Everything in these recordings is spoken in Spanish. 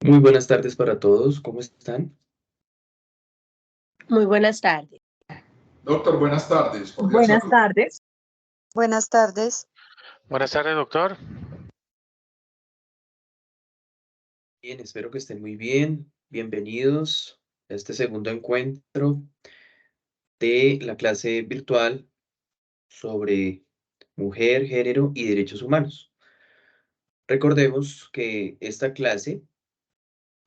Muy buenas tardes para todos, ¿cómo están? Muy buenas tardes. Doctor, buenas tardes. Cordial Buenas saludo. tardes. Buenas tardes. Buenas tardes, doctor. Bien, espero que estén muy bien. Bienvenidos a este segundo encuentro de la clase virtual sobre mujer, género y derechos humanos. Recordemos que esta clase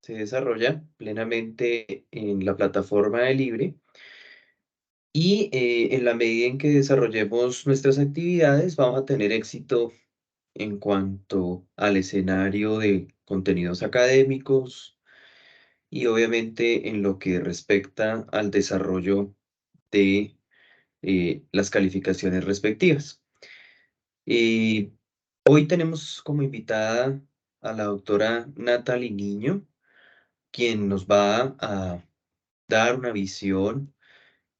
se desarrolla plenamente en la plataforma de Libre y en la medida en que desarrollemos nuestras actividades vamos a tener éxito en cuanto al escenario de contenidos académicos y obviamente en lo que respecta al desarrollo de las calificaciones respectivas. Y hoy tenemos como invitada a la doctora Natalie Niño, quien nos va a dar una visión,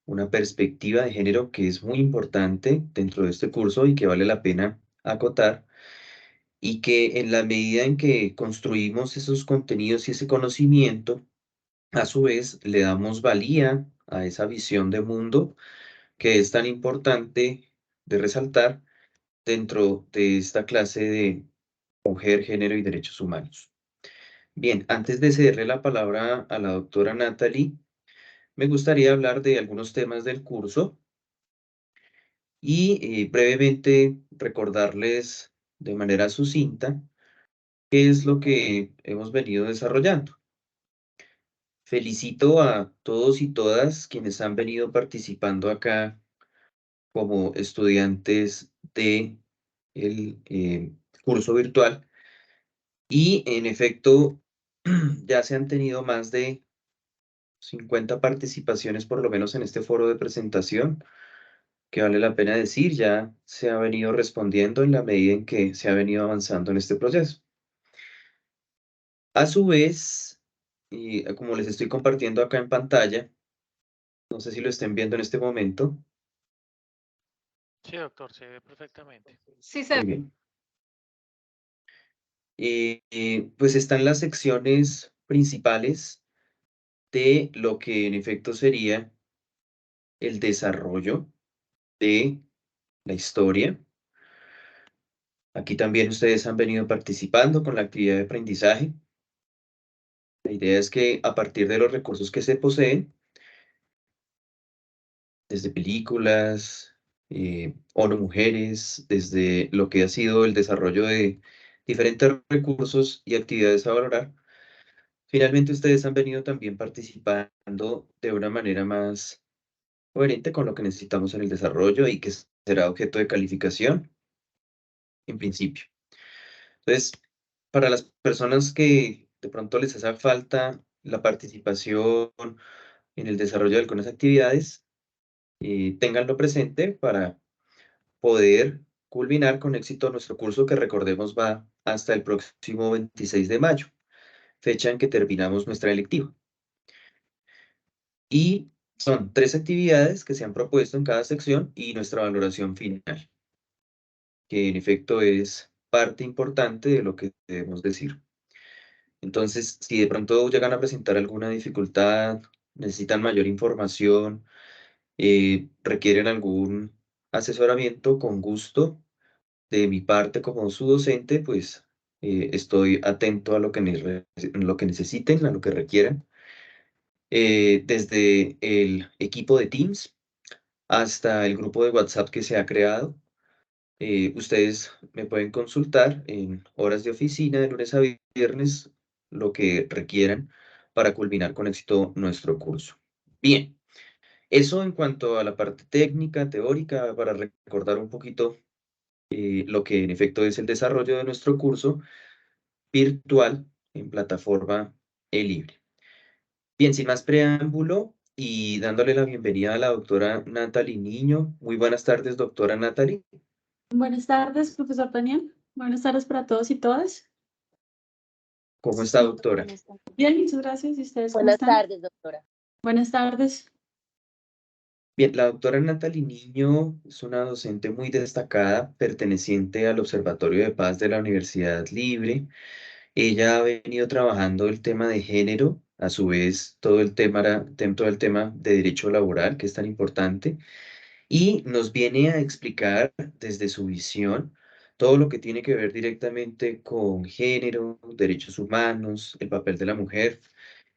una perspectiva de género que es muy importante dentro de este curso y que vale la pena acotar y que en la medida en que construimos esos contenidos y ese conocimiento, a su vez le damos valía a esa visión de mundo que es tan importante de resaltar dentro de esta clase de mujer, género y derechos humanos. Bien, antes de cederle la palabra a la doctora Natalie, me gustaría hablar de algunos temas del curso y brevemente recordarles de manera sucinta qué es lo que hemos venido desarrollando. Felicito a todos y todas quienes han venido participando acá como estudiantes de el curso virtual y en efecto ya se han tenido más de 50 participaciones por lo menos en este foro de presentación, que vale la pena decir, ya se ha venido respondiendo en la medida en que se ha venido avanzando en este proceso. A su vez, y como les estoy compartiendo acá en pantalla, no sé si lo estén viendo en este momento. Sí, doctor, se ve perfectamente. Sí, Muy bien. Pues están las secciones principales de lo que en efecto sería el desarrollo de la historia. Aquí también ustedes han venido participando con la actividad de aprendizaje. La idea es que a partir de los recursos que se poseen, desde películas, ONU Mujeres, desde lo que ha sido el desarrollo de diferentes recursos y actividades a valorar, finalmente ustedes han venido también participando de una manera más coherente con lo que necesitamos en el desarrollo y que será objeto de calificación en principio. Entonces, para las personas que de pronto les hace falta la participación en el desarrollo de algunas actividades, ténganlo presente para poder culminar con éxito nuestro curso que recordemos va hasta el próximo 26 de mayo, fecha en que terminamos nuestra electiva. Y son 3 actividades que se han propuesto en cada sección y nuestra valoración final, que en efecto es parte importante de lo que debemos decir. Entonces, si de pronto llegan a presentar alguna dificultad, necesitan mayor información, requieren algún asesoramiento, con gusto, de mi parte como su docente, pues estoy atento a lo que necesiten, a lo que requieran. Desde el equipo de Teams hasta el grupo de WhatsApp que se ha creado. Ustedes me pueden consultar en horas de oficina de lunes a viernes lo que requieran para culminar con éxito nuestro curso. Bien, eso en cuanto a la parte técnica, teórica, para recordar un poquito lo que en efecto es el desarrollo de nuestro curso virtual en plataforma libre. Bien, sin más preámbulo y dándole la bienvenida a la doctora Natalie Niño. Muy buenas tardes, doctora Natalie. Buenas tardes, profesor Daniel. Buenas tardes para todos y todas. ¿Cómo está, doctora? Bien, muchas gracias. ¿Y ustedes cómo Buenas están? tardes, doctora. Buenas tardes. Bien, la doctora Natalie Niño es una docente muy destacada, perteneciente al Observatorio de Paz de la Universidad Libre Ella ha venido trabajando el tema de género, a su vez todo el tema de derecho laboral, que es tan importante, y nos viene a explicar desde su visión todo lo que tiene que ver directamente con género, derechos humanos, el papel de la mujer.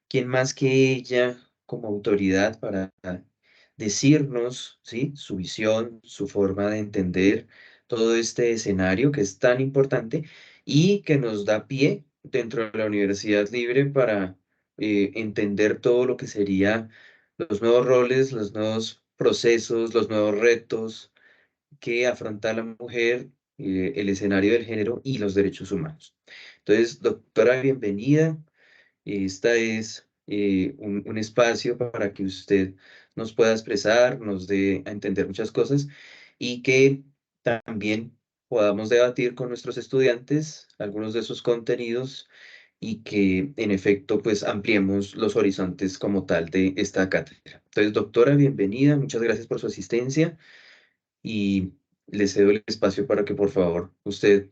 ¿Quién más que ella como autoridad para decirnos, ¿sí?, su visión, su forma de entender todo este escenario que es tan importante y que nos da pie dentro de la Universidad Libre para entender todo lo que sería los nuevos roles, los nuevos procesos, los nuevos retos que afronta la mujer, el escenario del género y los derechos humanos? Entonces, doctora, bienvenida. Esta es un espacio para que usted nos pueda expresar, nos dé a entender muchas cosas y que también podamos debatir con nuestros estudiantes algunos de sus contenidos y que en efecto pues ampliemos los horizontes como tal de esta cátedra. Entonces, doctora, bienvenida, muchas gracias por su asistencia y le cedo el espacio para que por favor usted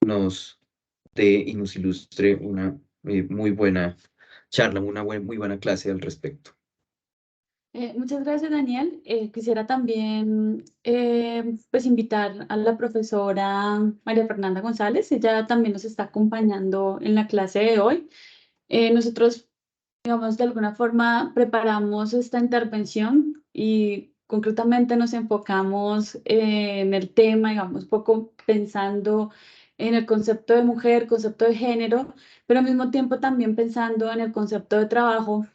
nos y nos ilustre una muy buena charla, muy buena clase al respecto. Muchas gracias, Daniel. Quisiera también pues invitar a la profesora María Fernanda González. Ella también nos está acompañando en la clase de hoy. Nosotros, digamos, de alguna forma preparamos esta intervención y concretamente nos enfocamos en el tema, digamos, un poco pensando en el concepto de mujer, concepto de género, pero al mismo tiempo también pensando en el concepto de trabajo,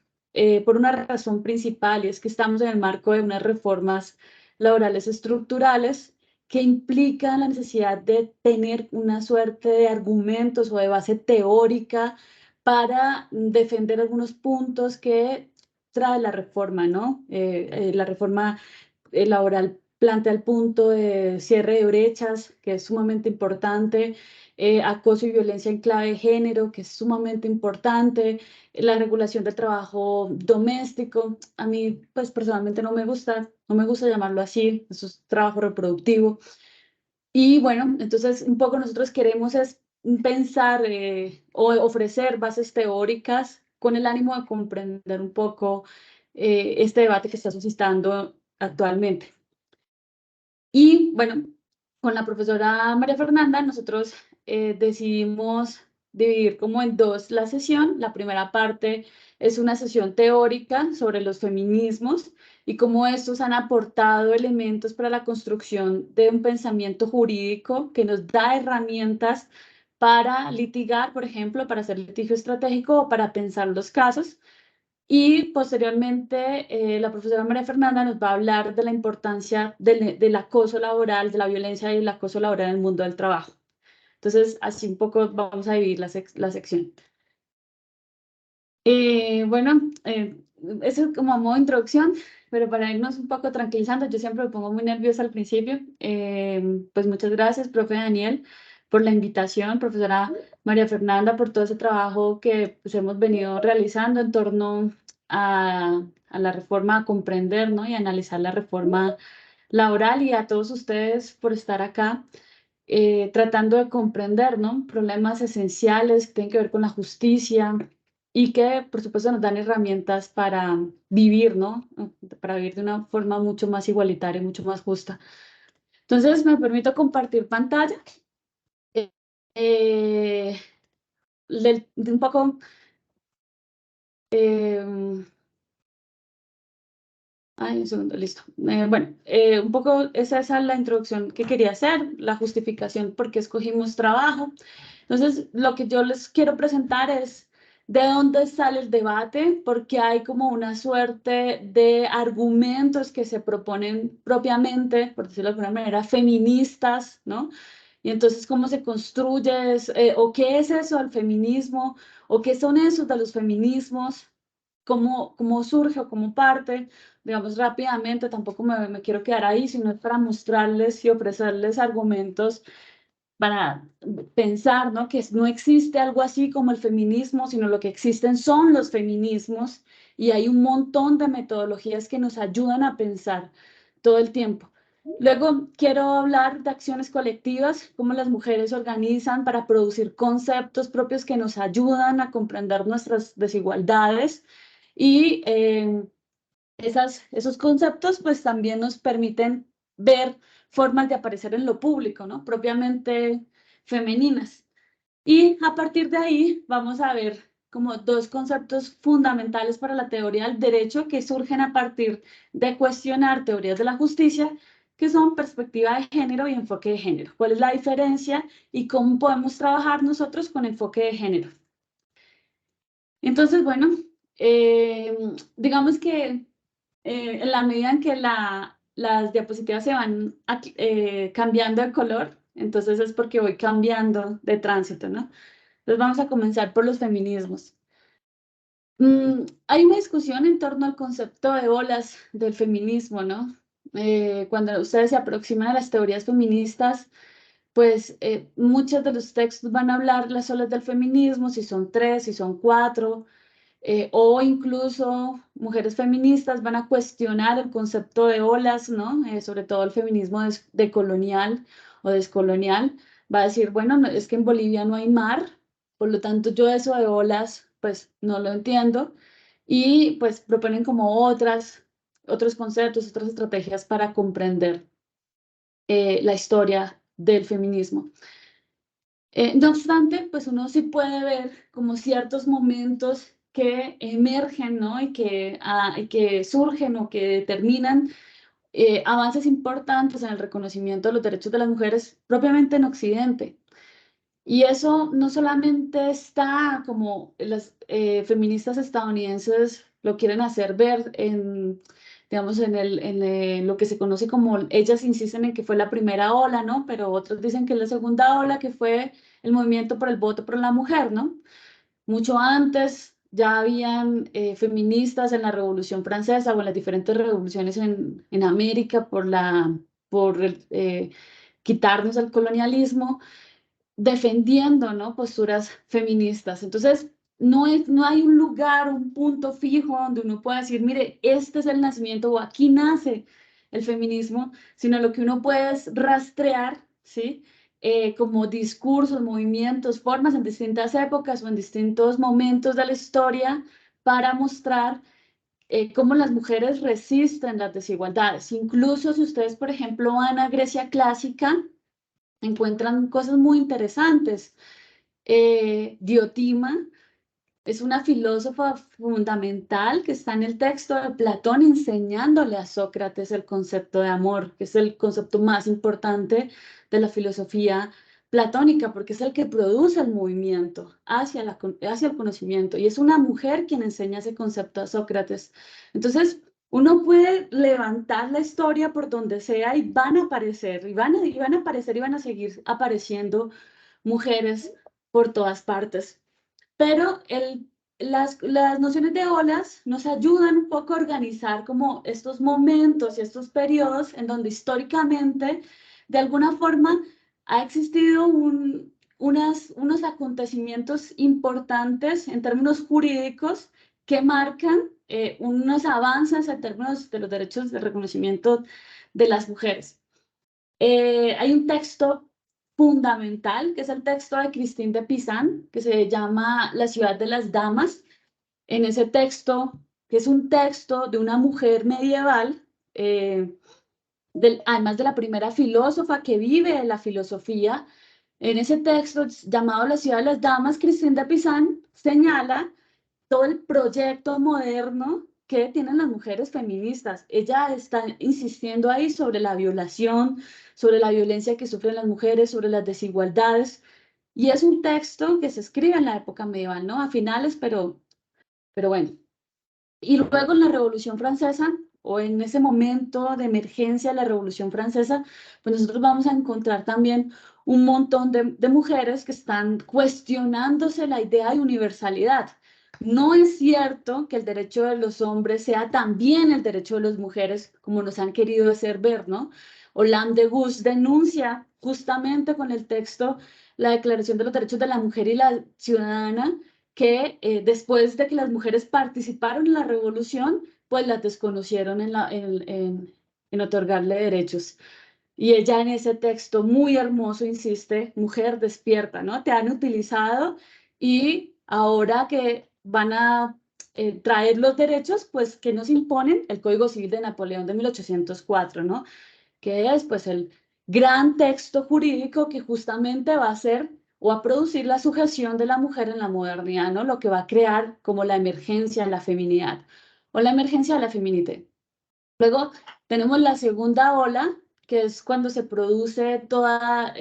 por una razón principal, y es que estamos en el marco de unas reformas laborales estructurales que implican la necesidad de tener una suerte de argumentos o de base teórica para defender algunos puntos que trae la reforma, ¿no? La reforma laboral plantea el punto de cierre de brechas, que es sumamente importante, acoso y violencia en clave de género, que es sumamente importante, la regulación del trabajo doméstico. A mí, pues personalmente no me gusta llamarlo así, eso es trabajo reproductivo. Y bueno, entonces un poco nosotros queremos es pensar o ofrecer bases teóricas con el ánimo de comprender un poco este debate que está suscitando actualmente. Y bueno, con la profesora María Fernanda nosotros decidimos dividir como en dos la sesión. La primera parte es una sesión teórica sobre los feminismos y cómo estos han aportado elementos para la construcción de un pensamiento jurídico que nos da herramientas para litigar, por ejemplo, para hacer litigio estratégico o para pensar los casos. Y posteriormente, la profesora María Fernanda nos va a hablar de la importancia del acoso laboral, de la violencia y el acoso laboral en el mundo del trabajo. Entonces, así un poco vamos a dividir la sección. Bueno, eso es como a modo de introducción, pero para irnos un poco tranquilizando, yo siempre me pongo muy nerviosa al principio. Pues muchas gracias, profe Daniel, por la invitación, profesora María Fernanda, por todo ese trabajo que pues, hemos venido realizando en torno a la reforma, a comprender, ¿no?, y analizar la reforma laboral, y a todos ustedes por estar acá. Tratando de comprender, ¿no?, problemas esenciales que tienen que ver con la justicia y que, por supuesto, nos dan herramientas para vivir, ¿no?, para vivir de una forma mucho más igualitaria, mucho más justa. Entonces, me permito compartir pantalla. Eh, de un poco... Ay, un segundo, listo. Bueno, un poco esa es la introducción que quería hacer, la justificación por qué escogimos trabajo. Entonces, lo que yo les quiero presentar es de dónde sale el debate, porque hay como una suerte de argumentos que se proponen propiamente, por decirlo de alguna manera, feministas, ¿no? Y entonces, ¿cómo se construye o qué es eso del feminismo, o qué son esos de los feminismos? ¿Cómo surge o cómo parte? Digamos rápidamente, tampoco me quiero quedar ahí, sino es para mostrarles y ofrecerles argumentos para pensar, ¿no?, que no existe algo así como el feminismo, sino lo que existen son los feminismos, y hay un montón de metodologías que nos ayudan a pensar todo el tiempo. Luego quiero hablar de acciones colectivas, cómo las mujeres se organizan para producir conceptos propios que nos ayudan a comprender nuestras desigualdades y esos conceptos pues también nos permiten ver formas de aparecer en lo público, ¿no? Propiamente femeninas. Y a partir de ahí vamos a ver como dos conceptos fundamentales para la teoría del derecho que surgen a partir de cuestionar teorías de la justicia, que son perspectiva de género y enfoque de género. ¿Cuál es la diferencia y cómo podemos trabajar nosotros con enfoque de género? Entonces, bueno, digamos que en la medida en que las diapositivas se van cambiando de color, entonces es porque voy cambiando de tránsito, ¿no? Entonces vamos a comenzar por los feminismos. Hay una discusión en torno al concepto de olas del feminismo, ¿no? Cuando ustedes se aproximan a las teorías feministas, pues muchos de los textos van a hablar las olas del feminismo, si son 3, si son 4, o incluso mujeres feministas van a cuestionar el concepto de olas, ¿no? Sobre todo el feminismo decolonial o descolonial. Va a decir, bueno, es que en Bolivia no hay mar, por lo tanto yo eso de olas, pues no lo entiendo. Y pues proponen como otros conceptos, otras estrategias para comprender la historia del feminismo. No obstante, pues uno sí puede ver como ciertos momentos que emergen, ¿no? Y que surgen o que determinan avances importantes en el reconocimiento de los derechos de las mujeres propiamente en Occidente. Y eso no solamente está como las feministas estadounidenses lo quieren hacer ver en, digamos, lo que se conoce como, ellas insisten en que fue la primera ola, ¿no? Pero otros dicen que es la segunda ola, que fue el movimiento por el voto por la mujer, ¿no? Mucho antes ya habían feministas en la Revolución Francesa o en las diferentes revoluciones en América por quitarnos el colonialismo defendiendo, ¿no? Posturas feministas. Entonces, no hay un lugar, un punto fijo donde uno pueda decir, mire, este es el nacimiento o aquí nace el feminismo, sino lo que uno puede es rastrear, ¿sí? Como discursos, movimientos, formas en distintas épocas o en distintos momentos de la historia para mostrar cómo las mujeres resisten las desigualdades. Incluso si ustedes, por ejemplo, van a Grecia clásica, encuentran cosas muy interesantes. Diotima es una filósofa fundamental que está en el texto de Platón enseñándole a Sócrates el concepto de amor, que es el concepto más importante de la filosofía platónica, porque es el que produce el movimiento hacia el conocimiento. Y es una mujer quien enseña ese concepto a Sócrates. Entonces, uno puede levantar la historia por donde sea y van a aparecer, y van a aparecer y van a seguir apareciendo mujeres por todas partes. Pero las nociones de olas nos ayudan un poco a organizar como estos momentos y estos periodos en donde históricamente, de alguna forma, ha existido unos acontecimientos importantes en términos jurídicos que marcan unos avances en términos de los derechos de reconocimiento de las mujeres. Hay un texto fundamental, que es el texto de Christine de Pizan, que se llama La ciudad de las damas. En ese texto, que es un texto de una mujer medieval, además de la primera filósofa que vive la filosofía, en ese texto llamado La ciudad de las damas, Christine de Pizan señala todo el proyecto moderno que tienen las mujeres feministas. Ella está insistiendo ahí sobre la violación, sobre la violencia que sufren las mujeres, sobre las desigualdades. Y es un texto que se escribe en la época medieval, ¿no? A finales, pero bueno. Y luego en la Revolución Francesa, o en ese momento de emergencia de la Revolución Francesa, pues nosotros vamos a encontrar también un montón de mujeres que están cuestionándose la idea de universalidad. No es cierto que el derecho de los hombres sea también el derecho de las mujeres, como nos han querido hacer ver, ¿no? Hollande de Gus denuncia justamente con el texto la Declaración de los Derechos de la Mujer y la Ciudadana, que después de que las mujeres participaron en la revolución, pues las desconocieron en en otorgarle derechos. Y ella en ese texto muy hermoso insiste, mujer despierta, ¿no? Te han utilizado y ahora que van a traer los derechos, pues que nos imponen el Código Civil de Napoleón de 1804, ¿no? Que es pues el gran texto jurídico que justamente va a hacer o a producir la sujeción de la mujer en la modernidad, ¿no? Lo que va a crear como la emergencia de la feminidad o la emergencia de la feminité. Luego tenemos la segunda ola, que es cuando se produce toda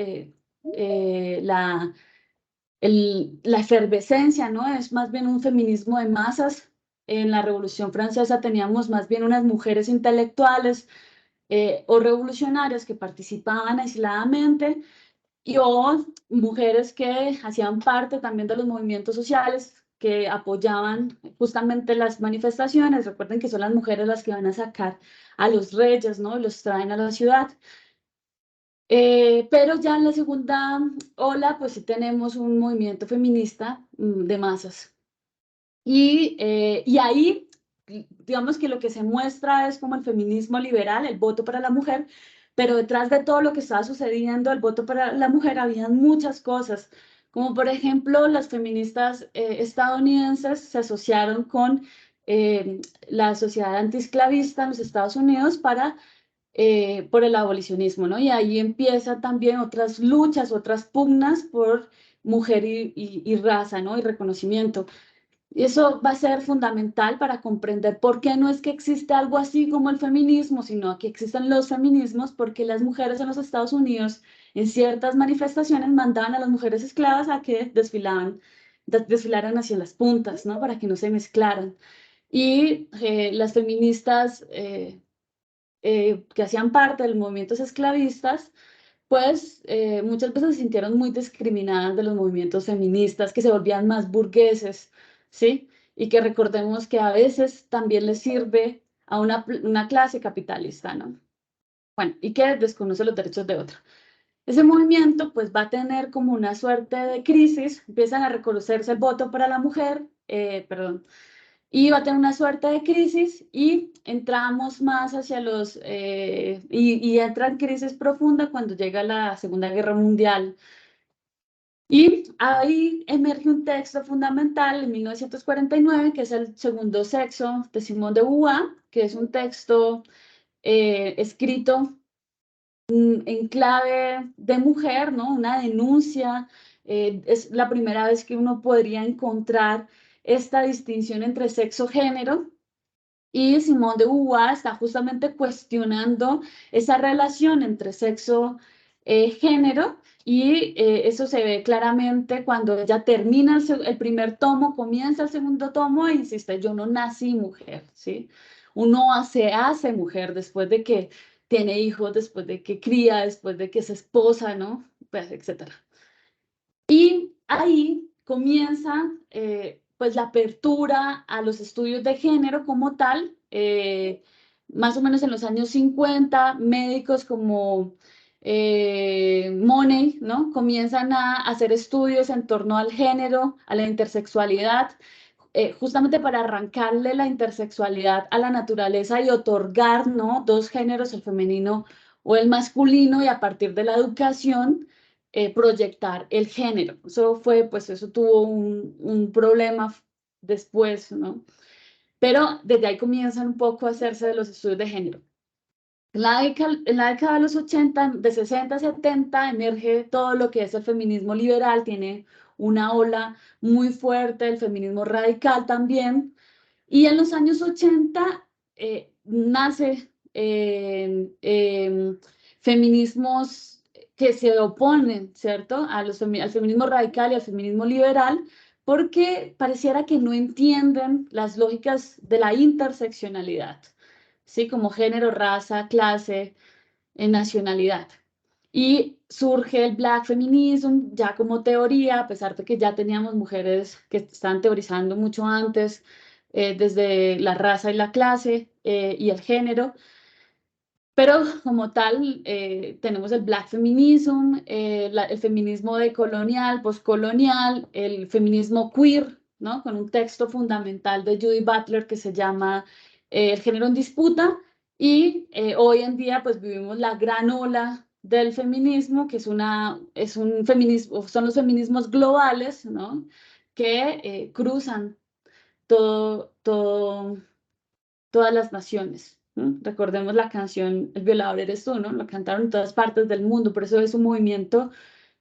la efervescencia, ¿no? Es más bien un feminismo de masas. En la Revolución Francesa teníamos más bien unas mujeres intelectuales o revolucionarias que participaban aisladamente o mujeres que hacían parte también de los movimientos sociales que apoyaban justamente las manifestaciones. Recuerden que son las mujeres las que van a sacar a los reyes, ¿no? Y los traen a la ciudad. Pero ya en la segunda ola, pues sí tenemos un movimiento feminista de masas. Y ahí, digamos que lo que se muestra es como el feminismo liberal, el voto para la mujer, pero detrás de todo lo que estaba sucediendo, el voto para la mujer, habían muchas cosas, como por ejemplo las feministas estadounidenses se asociaron con la sociedad antiesclavista en los Estados Unidos por el abolicionismo, ¿no? Y ahí empiezan también otras luchas, otras pugnas por mujer y raza, ¿no? Y reconocimiento. Y eso va a ser fundamental para comprender por qué no es que existe algo así como el feminismo, sino que existen los feminismos, porque las mujeres en los Estados Unidos en ciertas manifestaciones mandaban a las mujeres esclavas a que desfilaran hacia las puntas, ¿no? Para que no se mezclaran. Y las feministas que hacían parte de los movimientos esclavistas, pues muchas veces se sintieron muy discriminadas de los movimientos feministas, que se volvían más burgueses, ¿sí? Y que recordemos que a veces también les sirve a una clase capitalista, ¿no? Bueno, y que desconoce los derechos de otra. Ese movimiento pues va a tener como una suerte de crisis, empiezan a reconocerse el voto para la mujer, y va a tener una suerte de crisis y entramos más hacia y entra en crisis profunda cuando llega la Segunda Guerra Mundial. Y ahí emerge un texto fundamental en 1949, que es El segundo sexo de Simone de Beauvoir, que es un texto escrito en clave de mujer, ¿no? Una denuncia. Es la primera vez que uno podría encontrar esta distinción entre sexo-género. Y Simone de Beauvoir está justamente cuestionando esa relación entre sexo-género y eso se ve claramente cuando ella termina el primer tomo, comienza el segundo tomo e insiste, yo no nací mujer, ¿sí? Uno se hace mujer después de que tiene hijos, después de que cría, después de que es esposa, ¿no? Pues, etcétera. Y ahí comienza pues la apertura a los estudios de género como tal, más o menos en los años 50, médicos como Money, ¿no? Comienzan a hacer estudios en torno al género, a la intersexualidad, justamente para arrancarle la intersexualidad a la naturaleza y otorgar, ¿no? Dos géneros, el femenino o el masculino, y a partir de la educación proyectar el género. Eso tuvo un problema después, ¿no? Pero desde ahí comienzan un poco a hacerse de los estudios de género. En la década de los 80, de 60 a 70, emerge todo lo que es el feminismo liberal, tiene una ola muy fuerte, el feminismo radical también, y en los años 80 nace feminismos que se oponen, ¿cierto?, al feminismo radical y al feminismo liberal, porque pareciera que no entienden las lógicas de la interseccionalidad, ¿sí? Como género, raza, clase, nacionalidad. Y surge el Black Feminism ya como teoría, a pesar de que ya teníamos mujeres que estaban teorizando mucho antes, desde la raza y la clase y el género. Pero como tal, tenemos el Black Feminism, el feminismo decolonial, postcolonial, el feminismo queer, ¿no? Con un texto fundamental de Judith Butler que se llama El género en disputa, Y hoy en día pues vivimos la gran ola del feminismo, que es un feminismo, son los feminismos globales, ¿no? Que cruzan todas las naciones, ¿no? Recordemos la canción El violador eres tú, ¿no? Lo cantaron en todas partes del mundo, por eso es un movimiento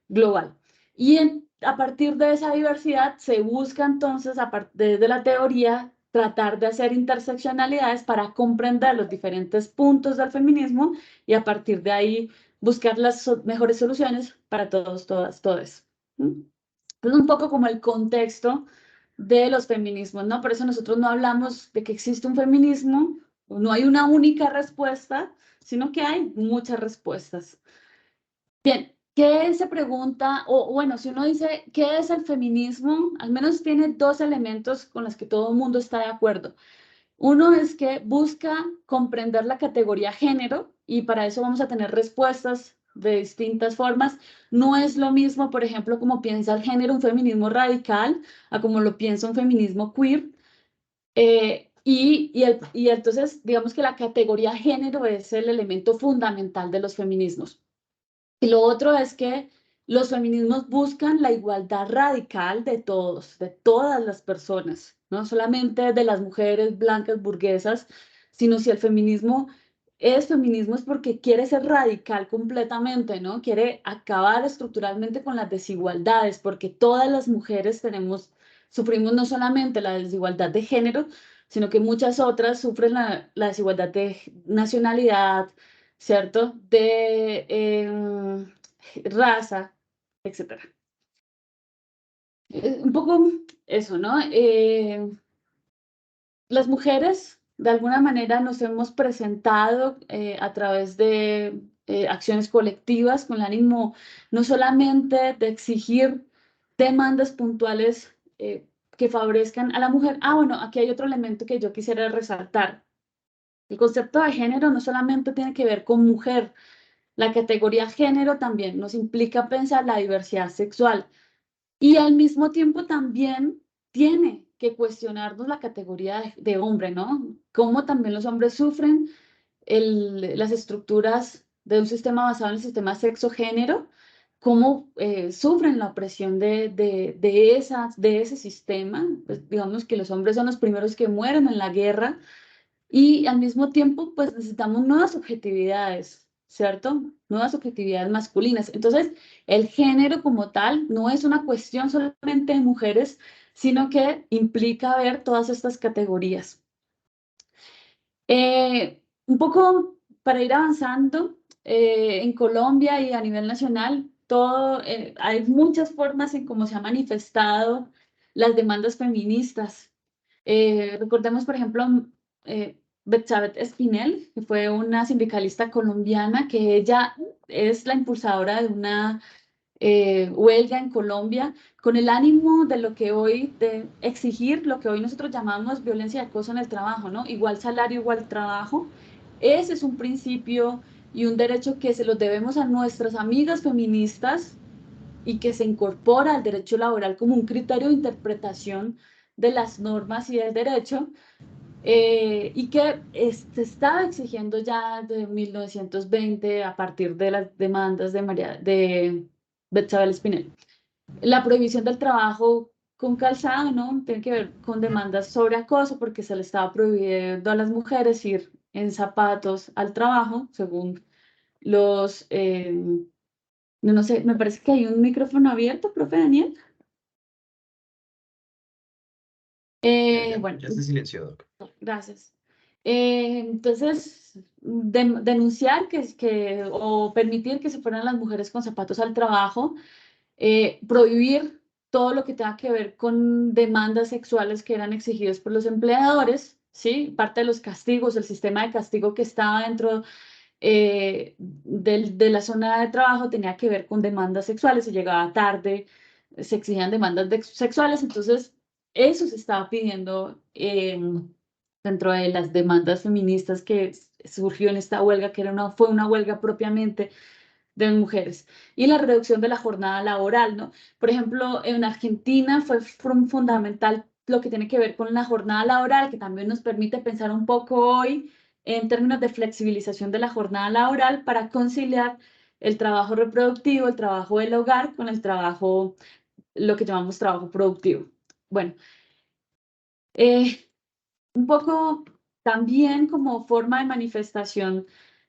global. Y a partir de esa diversidad se busca entonces, desde la teoría, tratar de hacer interseccionalidades para comprender los diferentes puntos del feminismo y a partir de ahí buscar las mejores soluciones para todos, todas, todes. Es un poco como el contexto de los feminismos, ¿no? Por eso nosotros no hablamos de que existe un feminismo, no hay una única respuesta, sino que hay muchas respuestas. Bien, ¿qué se pregunta? O bueno, si uno dice, ¿qué es el feminismo? Al menos tiene dos elementos con los que todo el mundo está de acuerdo. Uno es que busca comprender la categoría género y para eso vamos a tener respuestas de distintas formas. No es lo mismo, por ejemplo, como piensa el género un feminismo radical a como lo piensa un feminismo queer. Y entonces, digamos que la categoría género es el elemento fundamental de los feminismos. Y lo otro es que los feminismos buscan la igualdad radical de todos, de todas las personas, no solamente de las mujeres blancas burguesas, sino si el feminismo es porque quiere ser radical completamente, ¿no? Quiere acabar estructuralmente con las desigualdades, porque todas las mujeres sufrimos no solamente la desigualdad de género, sino que muchas otras sufren la desigualdad de nacionalidad, ¿cierto? De raza, etcétera. Un poco eso, ¿no? Las mujeres, de alguna manera, nos hemos presentado a través de acciones colectivas con el ánimo no solamente de exigir demandas puntuales que favorezcan a la mujer. Ah, bueno, aquí hay otro elemento que yo quisiera resaltar. El concepto de género no solamente tiene que ver con mujer. La categoría género también nos implica pensar la diversidad sexual y al mismo tiempo también tiene que cuestionarnos la categoría de hombre, ¿no? Cómo también los hombres sufren las estructuras de un sistema basado en el sistema sexo-género, cómo sufren la opresión de ese sistema. Pues digamos que los hombres son los primeros que mueren en la guerra y al mismo tiempo, pues necesitamos nuevas objetividades, ¿cierto? Nuevas objetividades masculinas. Entonces, el género como tal no es una cuestión solamente de mujeres, sino que implica ver todas estas categorías. Un poco para ir avanzando, en Colombia y a nivel nacional, hay muchas formas en cómo se han manifestado las demandas feministas. Recordemos, por ejemplo, Betsabe Espinel, que fue una sindicalista colombiana, que ella es la impulsadora de una huelga en Colombia, con el ánimo de exigir lo que hoy nosotros llamamos violencia y acoso en el trabajo, ¿no? Igual salario, igual trabajo. Ese es un principio y un derecho que se los debemos a nuestras amigas feministas y que se incorpora al derecho laboral como un criterio de interpretación de las normas y del derecho, y que se estaba exigiendo ya de 1920 a partir de las demandas de Betsabe Espinel. La prohibición del trabajo con calzado, ¿no? Tiene que ver con demandas sobre acoso porque se le estaba prohibiendo a las mujeres ir en zapatos al trabajo, según los... no sé, me parece que hay un micrófono abierto, profe Daniel. Bueno. Ya se silenció, Doc. Gracias. Entonces, denunciar o permitir que se fueran las mujeres con zapatos al trabajo, prohibir todo lo que tenga que ver con demandas sexuales que eran exigidas por los empleadores, ¿sí? Parte de los castigos, el sistema de castigo que estaba dentro de la zona de trabajo tenía que ver con demandas sexuales, se llegaba tarde, se exigían demandas sexuales, entonces eso se estaba pidiendo dentro de las demandas feministas que surgió en esta huelga, que fue una huelga propiamente de mujeres, y la reducción de la jornada laboral, ¿no? Por ejemplo, en Argentina fue fundamental lo que tiene que ver con la jornada laboral, que también nos permite pensar un poco hoy en términos de flexibilización de la jornada laboral para conciliar el trabajo reproductivo, el trabajo del hogar con el trabajo, lo que llamamos trabajo productivo. Bueno, un poco también como forma de manifestación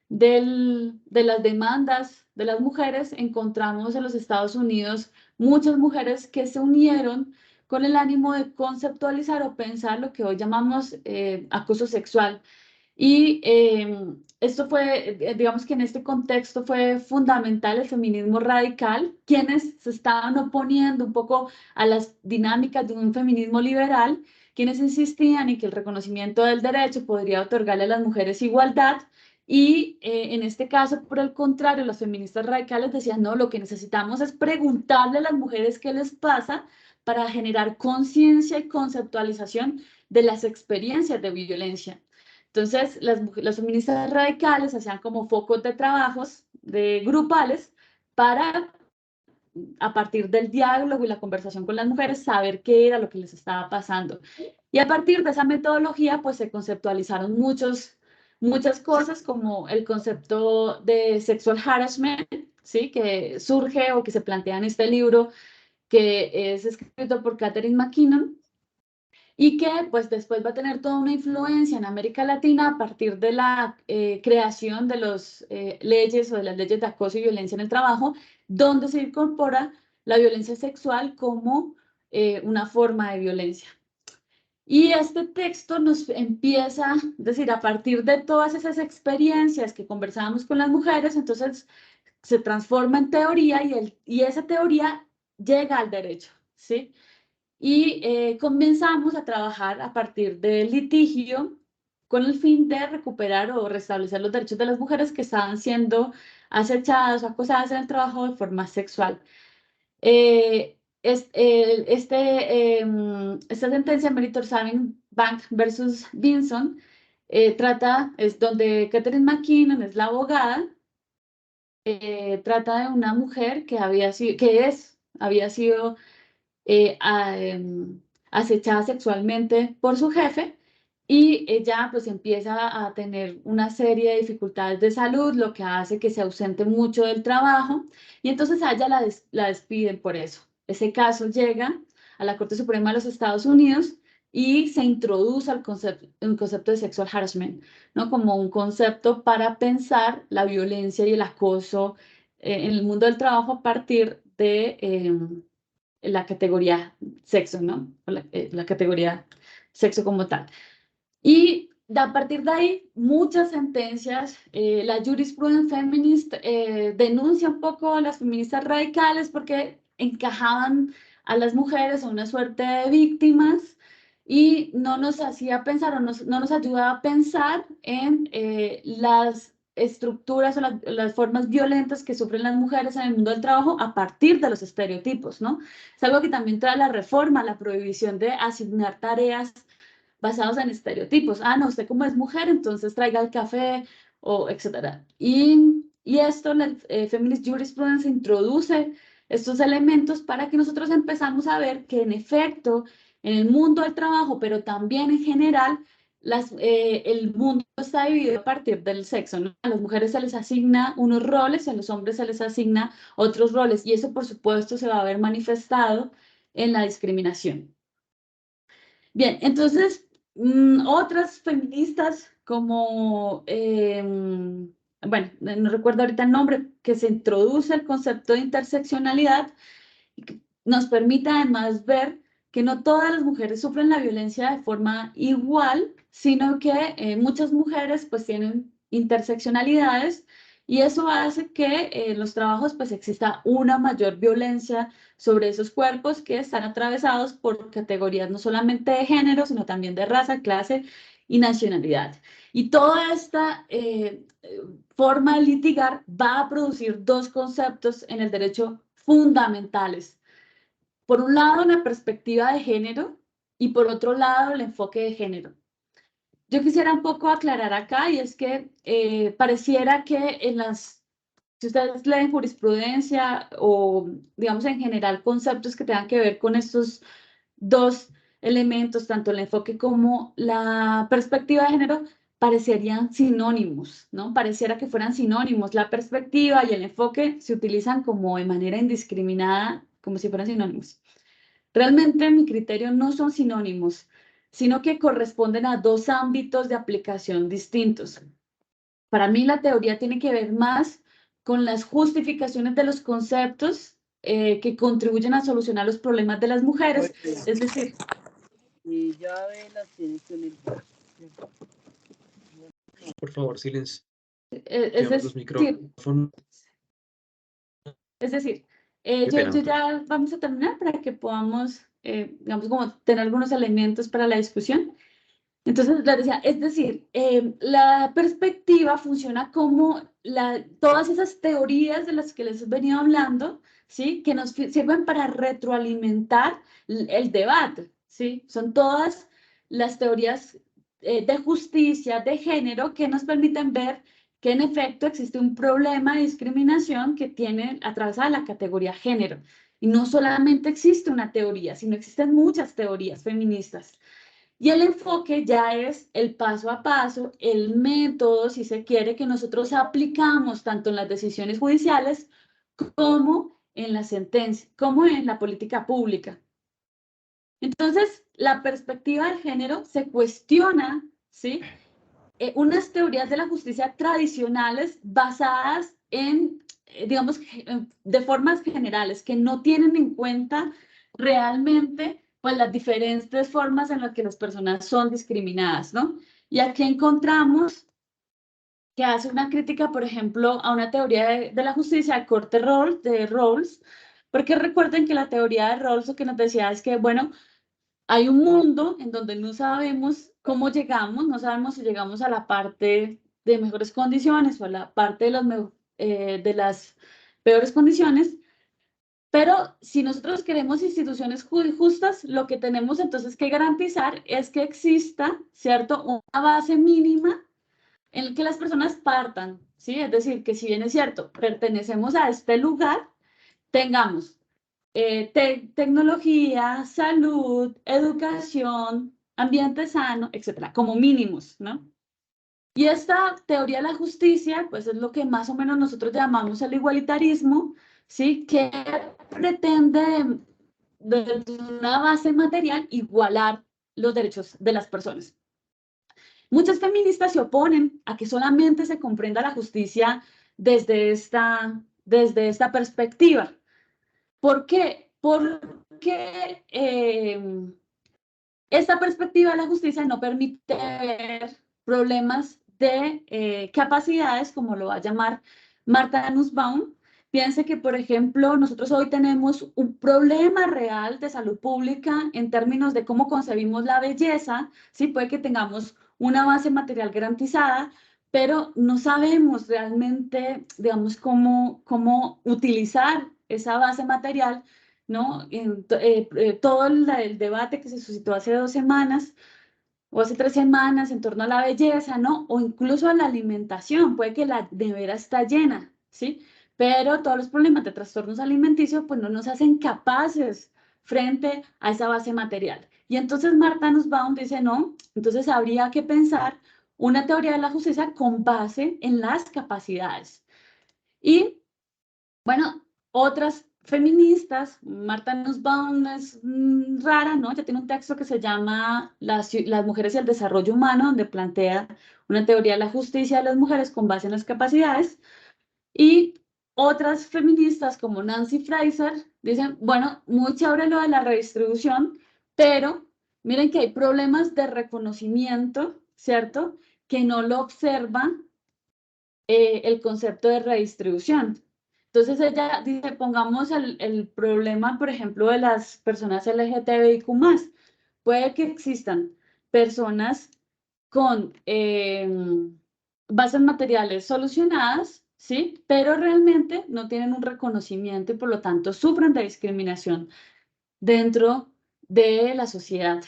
de las demandas de las mujeres, encontramos en los Estados Unidos muchas mujeres que se unieron con el ánimo de conceptualizar o pensar lo que hoy llamamos acoso sexual. Y esto fue, digamos que en este contexto fue fundamental el feminismo radical, quienes se estaban oponiendo un poco a las dinámicas de un feminismo liberal, quienes insistían en que el reconocimiento del derecho podría otorgarle a las mujeres igualdad. Y en este caso, por el contrario, las feministas radicales decían, no, lo que necesitamos es preguntarle a las mujeres qué les pasa para generar conciencia y conceptualización de las experiencias de violencia. Entonces, las feministas radicales hacían como focos de trabajos grupales para, a partir del diálogo y la conversación con las mujeres, saber qué era lo que les estaba pasando. Y a partir de esa metodología, pues se conceptualizaron muchas cosas, como el concepto de sexual harassment, ¿sí? Que surge o que se plantea en este libro, que es escrito por Catherine McKinnon, y que pues después va a tener toda una influencia en América Latina a partir de la creación de las leyes o de las leyes de acoso y violencia en el trabajo, donde se incorpora la violencia sexual como una forma de violencia. Y este texto nos empieza, es decir, a partir de todas esas experiencias que conversábamos con las mujeres, entonces se transforma en teoría y esa teoría llega al derecho, ¿sí? Y comenzamos a trabajar a partir del litigio con el fin de recuperar o restablecer los derechos de las mujeres que estaban siendo acechadas o acosadas en el trabajo de forma sexual. Esta sentencia, Meritor Bank versus Vinson, es donde Catherine McKinnon es la abogada, trata de una mujer que había sido acechada sexualmente por su jefe, y ella pues empieza a tener una serie de dificultades de salud, lo que hace que se ausente mucho del trabajo, y entonces a ella la despiden por eso. Ese caso llega a la Corte Suprema de los Estados Unidos y se introduce un concepto de sexual harassment, ¿no? Como un concepto para pensar la violencia y el acoso en el mundo del trabajo a partir de la categoría sexo, ¿no? La categoría sexo como tal. Y a partir de ahí, muchas sentencias, la jurisprudencia feminista denuncia un poco a las feministas radicales porque encajaban a las mujeres a una suerte de víctimas y no nos hacía pensar o no nos ayudaba a pensar en las estructuras o las formas violentas que sufren las mujeres en el mundo del trabajo a partir de los estereotipos, ¿no? Es algo que también trae la reforma, la prohibición de asignar tareas basados en estereotipos. Ah, no, usted como es mujer, entonces traiga el café, o etcétera. Y esto, la Feminist Jurisprudence introduce estos elementos para que nosotros empezamos a ver que en efecto, en el mundo del trabajo, pero también en general, el mundo está dividido a partir del sexo, ¿no? A las mujeres se les asigna unos roles, a los hombres se les asigna otros roles, y eso por supuesto se va a ver manifestado en la discriminación. Bien, entonces, otras feministas como, bueno, no recuerdo ahorita el nombre, que se introduce el concepto de interseccionalidad y que nos permite además ver que no todas las mujeres sufren la violencia de forma igual, sino que muchas mujeres pues tienen interseccionalidades, y eso hace que en los trabajos pues exista una mayor violencia sobre esos cuerpos que están atravesados por categorías no solamente de género, sino también de raza, clase y nacionalidad. Y toda esta forma de litigar va a producir dos conceptos en el derecho fundamentales. Por un lado, la perspectiva de género, y por otro lado, el enfoque de género. Yo quisiera un poco aclarar acá, y es que pareciera que si ustedes leen jurisprudencia o, digamos, en general, conceptos que tengan que ver con estos dos elementos, tanto el enfoque como la perspectiva de género, parecerían sinónimos, ¿no? Pareciera que fueran sinónimos. La perspectiva y el enfoque se utilizan como de manera indiscriminada, como si fueran sinónimos. Realmente, en mi criterio, no son sinónimos, sino que corresponden a dos ámbitos de aplicación distintos. Para mí, la teoría tiene que ver más con las justificaciones de los conceptos que contribuyen a solucionar los problemas de las mujeres, es decir, Y llave las tienes en el bolso. Por favor, silencio es los decir, micrófonos. Es decir, Qué pena, yo doctor. ya vamos a terminar para que podamos, digamos, como tener algunos elementos para la discusión. Entonces, les decía, es decir, la perspectiva funciona como todas esas teorías de las que les he venido hablando, ¿sí? Que nos sirven para retroalimentar el debate, ¿sí? Son todas las teorías de justicia, de género, que nos permiten ver que en efecto existe un problema de discriminación que tiene atravesada la categoría género. Y no solamente existe una teoría, sino existen muchas teorías feministas. Y el enfoque ya es el paso a paso, el método, si se quiere, que nosotros aplicamos tanto en las decisiones judiciales como en la sentencia, como en la política pública. Entonces, la perspectiva de género se cuestiona, ¿sí? Unas teorías de la justicia tradicionales basadas en, digamos, de formas generales, que no tienen en cuenta realmente pues, las diferentes formas en las que las personas son discriminadas, ¿no? Y aquí encontramos que hace una crítica, por ejemplo, a una teoría de la justicia de corte de Rawls, porque recuerden que la teoría de Rawls lo que nos decía es que, bueno, hay un mundo en donde no sabemos cómo llegamos, no sabemos si llegamos a la parte de mejores condiciones o a la parte de las peores condiciones, pero si nosotros queremos instituciones justas, lo que tenemos entonces que garantizar es que exista, ¿cierto?, una base mínima en la que las personas partan, ¿sí? Es decir, que si bien es cierto, pertenecemos a este lugar, tengamos tecnología, salud, educación, ambiente sano, etcétera, como mínimos, ¿no? Y esta teoría de la justicia, pues es lo que más o menos nosotros llamamos el igualitarismo, ¿sí? Que pretende desde una base material igualar los derechos de las personas. Muchas feministas se oponen a que solamente se comprenda la justicia desde esta perspectiva. ¿Por qué? Porque esta perspectiva de la justicia no permite ver problemas de capacidades, como lo va a llamar Martha Nussbaum. Piense que, por ejemplo, nosotros hoy tenemos un problema real de salud pública en términos de cómo concebimos la belleza. Sí, puede que tengamos una base material garantizada, pero no sabemos realmente, digamos, cómo utilizar esa base material, ¿no? Todo el debate que se suscitó hace 2 semanas o hace 3 semanas en torno a la belleza, ¿no? O incluso a la alimentación, puede que la nevera está llena, ¿sí? Pero todos los problemas de trastornos alimenticios pues no nos hacen capaces frente a esa base material. Y entonces Martha Nussbaum dice, no, entonces habría que pensar una teoría de la justicia con base en las capacidades. Y, bueno, otras feministas, Martha Nussbaum es rara, ¿no? Ella tiene un texto que se llama las mujeres y el desarrollo humano, donde plantea una teoría de la justicia de las mujeres con base en las capacidades. Y otras feministas como Nancy Fraser dicen, bueno, muy chévere lo de la redistribución, pero miren que hay problemas de reconocimiento, ¿cierto? Que no lo observan el concepto de redistribución. Entonces ella dice, pongamos el problema, por ejemplo, de las personas LGTBIQ+. Puede que existan personas con bases materiales solucionadas, ¿sí? Pero realmente no tienen un reconocimiento y por lo tanto sufren de discriminación dentro de la sociedad.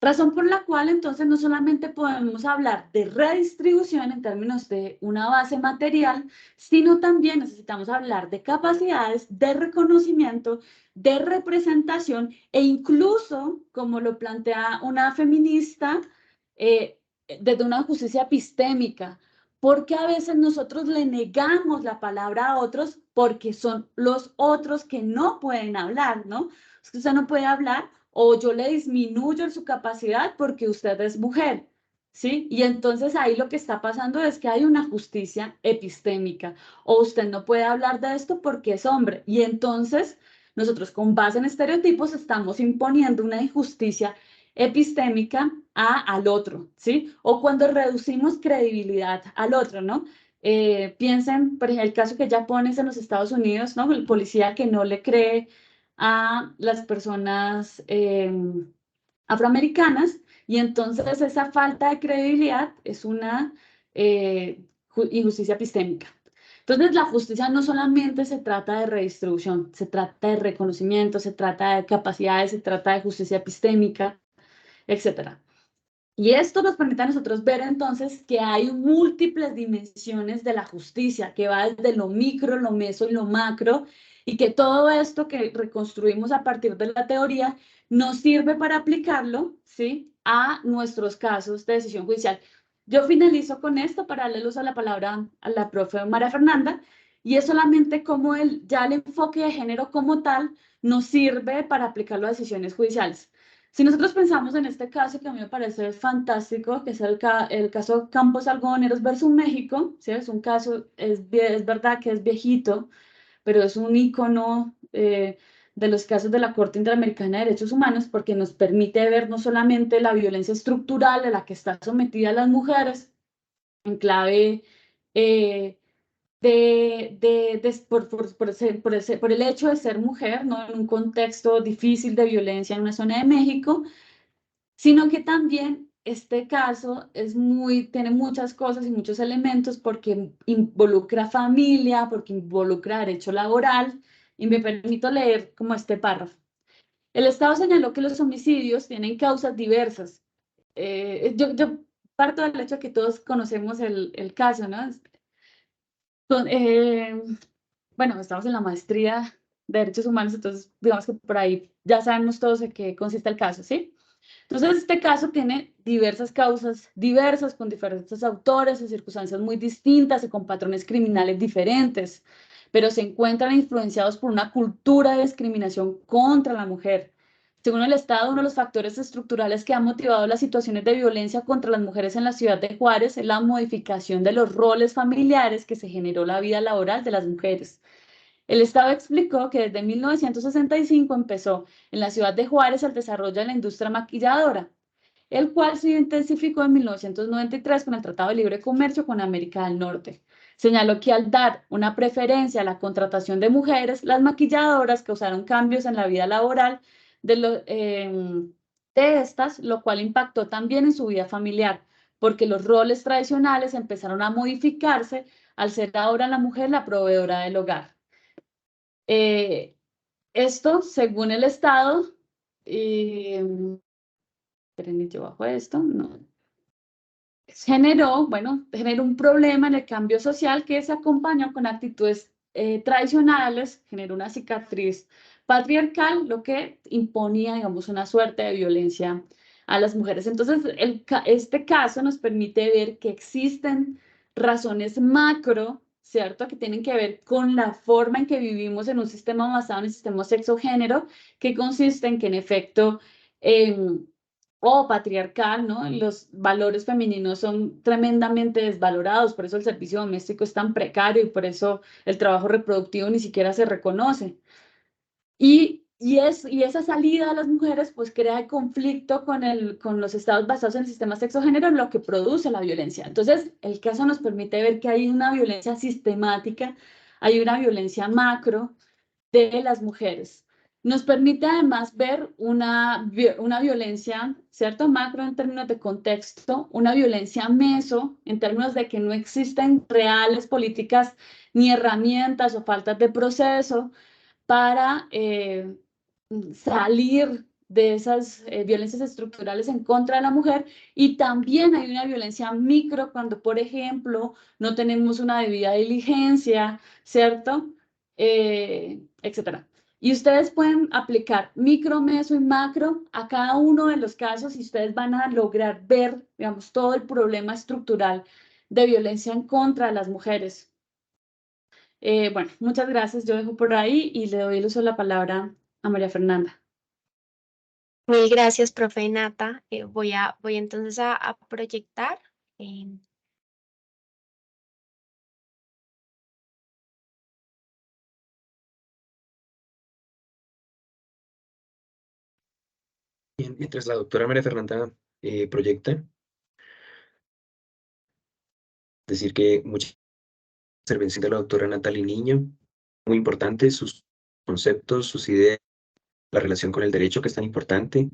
Razón por la cual entonces no solamente podemos hablar de redistribución en términos de una base material, sino también necesitamos hablar de capacidades, de reconocimiento, de representación e incluso, como lo plantea una feminista, desde una justicia epistémica. Porque a veces nosotros le negamos la palabra a otros porque son los otros que no pueden hablar, ¿no? Es que usted no puede hablar o yo le disminuyo en su capacidad porque usted es mujer, ¿sí? Y entonces ahí lo que está pasando es que hay una justicia epistémica o usted no puede hablar de esto porque es hombre. Y entonces nosotros con base en estereotipos estamos imponiendo una injusticia epistémica al otro, ¿sí? O cuando reducimos credibilidad al otro, ¿no? Piensen, por ejemplo, el caso que ya pones en los Estados Unidos, ¿no? El policía que no le cree a las personas afroamericanas y entonces esa falta de credibilidad es una injusticia epistémica. Entonces, la justicia no solamente se trata de redistribución, se trata de reconocimiento, se trata de capacidades, se trata de justicia epistémica, etcétera. Y esto nos permite a nosotros ver entonces que hay múltiples dimensiones de la justicia, que va desde lo micro, lo meso y lo macro, y que todo esto que reconstruimos a partir de la teoría nos sirve para aplicarlo, ¿sí?, a nuestros casos de decisión judicial. Yo finalizo con esto para darle luz a la palabra a la profe María Fernanda, y es solamente como ya el enfoque de género como tal nos sirve para aplicarlo a decisiones judiciales. Si nosotros pensamos en este caso, que a mí me parece fantástico, que es el caso Campos Algodoneros versus México, ¿sí? Es un caso, es verdad que es viejito, pero es un ícono de los casos de la Corte Interamericana de Derechos Humanos porque nos permite ver no solamente la violencia estructural a la que están sometidas las mujeres en clave por el hecho de ser mujer, ¿no?, en un contexto difícil de violencia en una zona de México, sino que también este caso tiene muchas cosas y muchos elementos porque involucra familia, porque involucra derecho laboral, y me permito leer como este párrafo. El Estado señaló que los homicidios tienen causas diversas. Yo parto del hecho de que todos conocemos el caso, ¿no? Bueno, estamos en la maestría de Derechos Humanos, entonces digamos que por ahí ya sabemos todos de qué consiste el caso, ¿sí? Entonces, este caso tiene diversas causas diversas, con diferentes autores, en circunstancias muy distintas y con patrones criminales diferentes, pero se encuentran influenciados por una cultura de discriminación contra la mujer. Según el Estado, uno de los factores estructurales que ha motivado las situaciones de violencia contra las mujeres en la ciudad de Juárez es la modificación de los roles familiares que se generó la vida laboral de las mujeres. El Estado explicó que desde 1965 empezó en la ciudad de Juárez el desarrollo de la industria maquilladora, el cual se intensificó en 1993 con el Tratado de Libre Comercio con América del Norte. Señaló que al dar una preferencia a la contratación de mujeres, las maquilladoras causaron cambios en la vida laboral de estas, lo cual impactó también en su vida familiar, porque los roles tradicionales empezaron a modificarse al ser ahora la mujer la proveedora del hogar. Esto, según el Estado, esperen, yo bajo esto, no. Generó un problema en el cambio social que se acompañó con actitudes tradicionales, generó una cicatriz patriarcal, lo que imponía, digamos, una suerte de violencia a las mujeres. Entonces, este caso nos permite ver que existen razones macro, ¿cierto?, que tienen que ver con la forma en que vivimos en un sistema basado en el sistema sexo-género, que consiste en que, en efecto, o patriarcal, ¿no?, los valores femeninos son tremendamente desvalorados, por eso el servicio doméstico es tan precario y por eso el trabajo reproductivo ni siquiera se reconoce. Y esa salida de las mujeres pues crea conflicto con los estados basados en el sistema sexo-género, lo que produce la violencia. Entonces, el caso nos permite ver que hay una violencia sistemática, hay una violencia macro de las mujeres. Nos permite además ver una violencia, ¿cierto?, macro en términos de contexto, una violencia meso en términos de que no existen reales políticas ni herramientas o faltas de proceso para salir de esas violencias estructurales en contra de la mujer, y también hay una violencia micro cuando, por ejemplo, no tenemos una debida diligencia, ¿cierto?, etcétera. Y ustedes pueden aplicar micro, meso y macro a cada uno de los casos y ustedes van a lograr ver, digamos, todo el problema estructural de violencia en contra de las mujeres. Bueno, muchas gracias. Yo dejo por ahí y le doy el uso de la palabra a María Fernanda. Mil gracias, profe Nata. Voy entonces a proyectar. Bien, mientras la doctora María Fernanda proyecta, decir que mucha intervención de la doctora Natalie Niño, muy importante, sus conceptos, sus ideas, la relación con el derecho, que es tan importante, el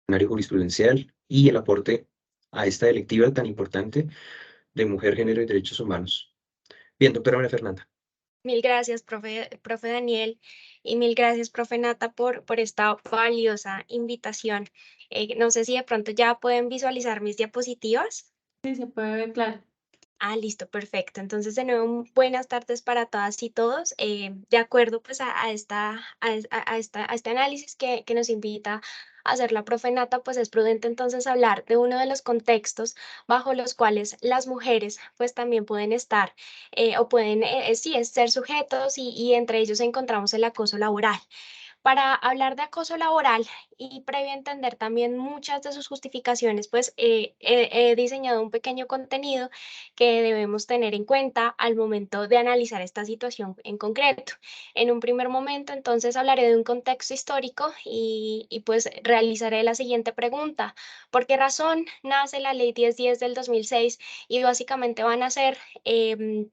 escenario jurisprudencial y el aporte a esta electiva tan importante de mujer, género y derechos humanos. Bien, doctora María Fernanda. Mil gracias, profe Daniel, y mil gracias, profe Nata, por esta valiosa invitación. No sé si de pronto ya pueden visualizar mis diapositivas. Sí, se puede ver claro. Ah, listo, perfecto. Entonces, de nuevo, buenas tardes para todas y todos. De acuerdo pues a este análisis que nos invita a hacer la profe Nata, pues es prudente entonces hablar de uno de los contextos bajo los cuales las mujeres pues también pueden estar o pueden, sí, ser sujetos y entre ellos encontramos el acoso laboral. Para hablar de acoso laboral y previo a entender también muchas de sus justificaciones, pues he diseñado un pequeño contenido que debemos tener en cuenta al momento de analizar esta situación en concreto. En un primer momento, entonces, hablaré de un contexto histórico y pues realizaré la siguiente pregunta. ¿Por qué razón nace la Ley 1010 del 2006? Y básicamente van a ser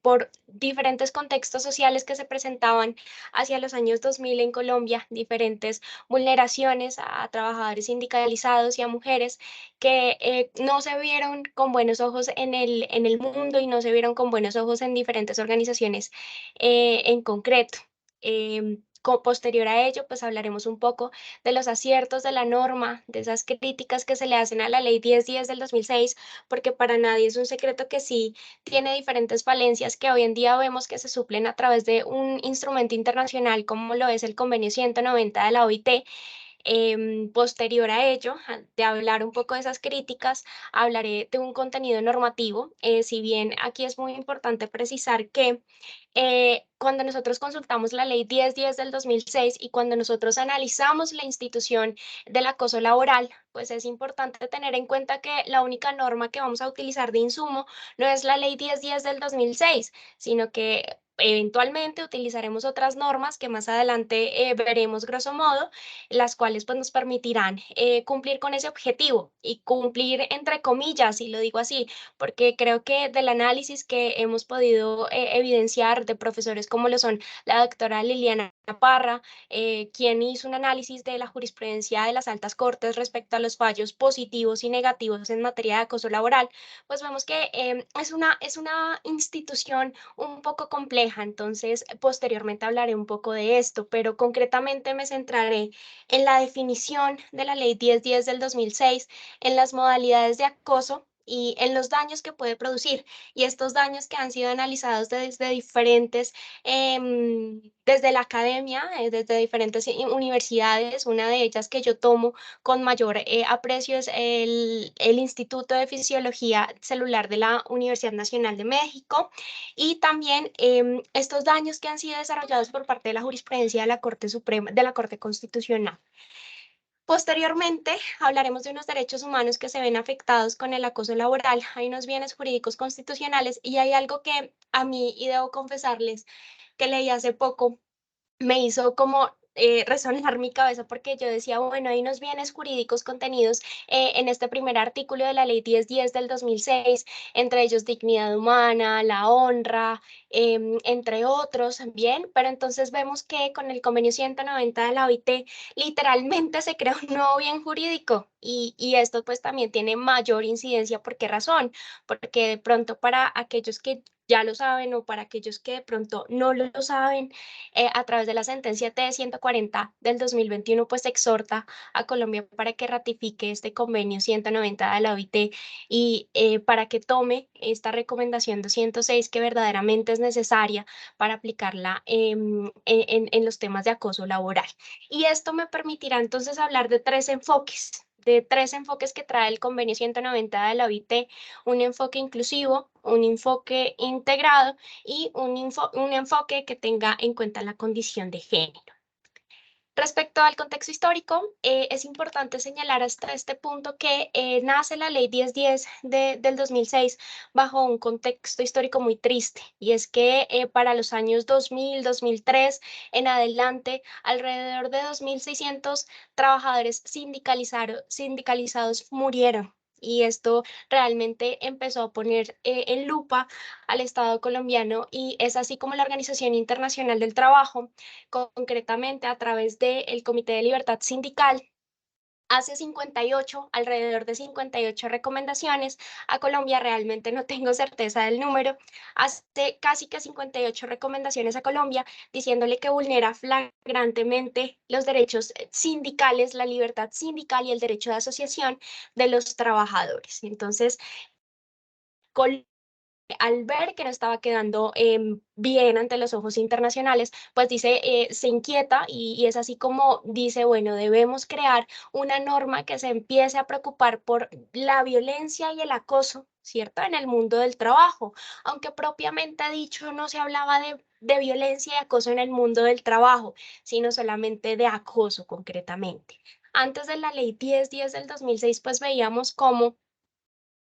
por diferentes contextos sociales que se presentaban hacia los años 2000 en Colombia, diferentes vulneraciones a trabajadores sindicalizados y a mujeres que no se vieron con buenos ojos en el mundo y no se vieron con buenos ojos en diferentes organizaciones en concreto. Posterior a ello, pues hablaremos un poco de los aciertos de la norma, de esas críticas que se le hacen a la Ley 1010 del 2006, porque para nadie es un secreto que sí tiene diferentes falencias que hoy en día vemos que se suplen a través de un instrumento internacional como lo es el Convenio 190 de la OIT. Posterior a ello, de hablar un poco de esas críticas, hablaré de un contenido normativo, si bien aquí es muy importante precisar que cuando nosotros consultamos la ley 1010 del 2006 y cuando nosotros analizamos la institución del acoso laboral, pues es importante tener en cuenta que la única norma que vamos a utilizar de insumo no es la ley 1010 del 2006, sino que eventualmente utilizaremos otras normas que más adelante veremos grosso modo, las cuales pues nos permitirán cumplir con ese objetivo y cumplir entre comillas, y lo digo así, porque creo que del análisis que hemos podido evidenciar de profesores como lo son la doctora Liliana Parra, quien hizo un análisis de la jurisprudencia de las altas cortes respecto a los fallos positivos y negativos en materia de acoso laboral, pues vemos que es una institución un poco compleja, entonces posteriormente hablaré un poco de esto, pero concretamente me centraré en la definición de la ley 1010 del 2006, en las modalidades de acoso y en los daños que puede producir. Y estos daños que han sido analizados desde diferentes, desde la academia, desde diferentes universidades, una de ellas que yo tomo con mayor aprecio es el Instituto de Fisiología Celular de la Universidad Nacional de México, y también estos daños que han sido desarrollados por parte de la jurisprudencia de la Corte Suprema, de la Corte Constitucional. Posteriormente, hablaremos de unos derechos humanos que se ven afectados con el acoso laboral. Hay unos bienes jurídicos constitucionales y hay algo que a mí, y debo confesarles, que leí hace poco, me hizo como resonar mi cabeza porque yo decía, bueno, hay unos bienes jurídicos contenidos en este primer artículo de la Ley 1010 del 2006, entre ellos dignidad humana, la honra, entre otros, bien, pero entonces vemos que con el convenio 190 de la OIT literalmente se crea un nuevo bien jurídico y esto pues también tiene mayor incidencia. ¿Por qué razón? Porque de pronto para aquellos que ya lo saben o para aquellos que de pronto no lo saben, a través de la sentencia T-140 del 2021, pues exhorta a Colombia para que ratifique este convenio 190 de la OIT y para que tome esta recomendación 206 que verdaderamente es necesaria para aplicarla en los temas de acoso laboral. Y esto me permitirá entonces hablar de tres enfoques que trae el convenio 190 de la OIT: un enfoque inclusivo, un enfoque integrado y un enfoque que tenga en cuenta la condición de género. Respecto al contexto histórico, es importante señalar hasta este punto que nace la Ley 1010 del 2006 bajo un contexto histórico muy triste, y es que para los años 2000, 2003 en adelante, alrededor de 2.600 trabajadores sindicalizados murieron. Y esto realmente empezó a poner en lupa al Estado colombiano, y es así como la Organización Internacional del Trabajo, concretamente a través del Comité de Libertad Sindical, hace alrededor de 58 recomendaciones a Colombia. Realmente no tengo certeza del número. Hace casi que 58 recomendaciones a Colombia, diciéndole que vulnera flagrantemente los derechos sindicales, la libertad sindical y el derecho de asociación de los trabajadores. Entonces, al ver que no estaba quedando bien ante los ojos internacionales, pues se inquieta, y es así como dice, bueno, debemos crear una norma que se empiece a preocupar por la violencia y el acoso, ¿cierto?, en el mundo del trabajo, aunque propiamente dicho no se hablaba de violencia y acoso en el mundo del trabajo, sino solamente de acoso concretamente. Antes de la ley 1010 del 2006, pues veíamos cómo,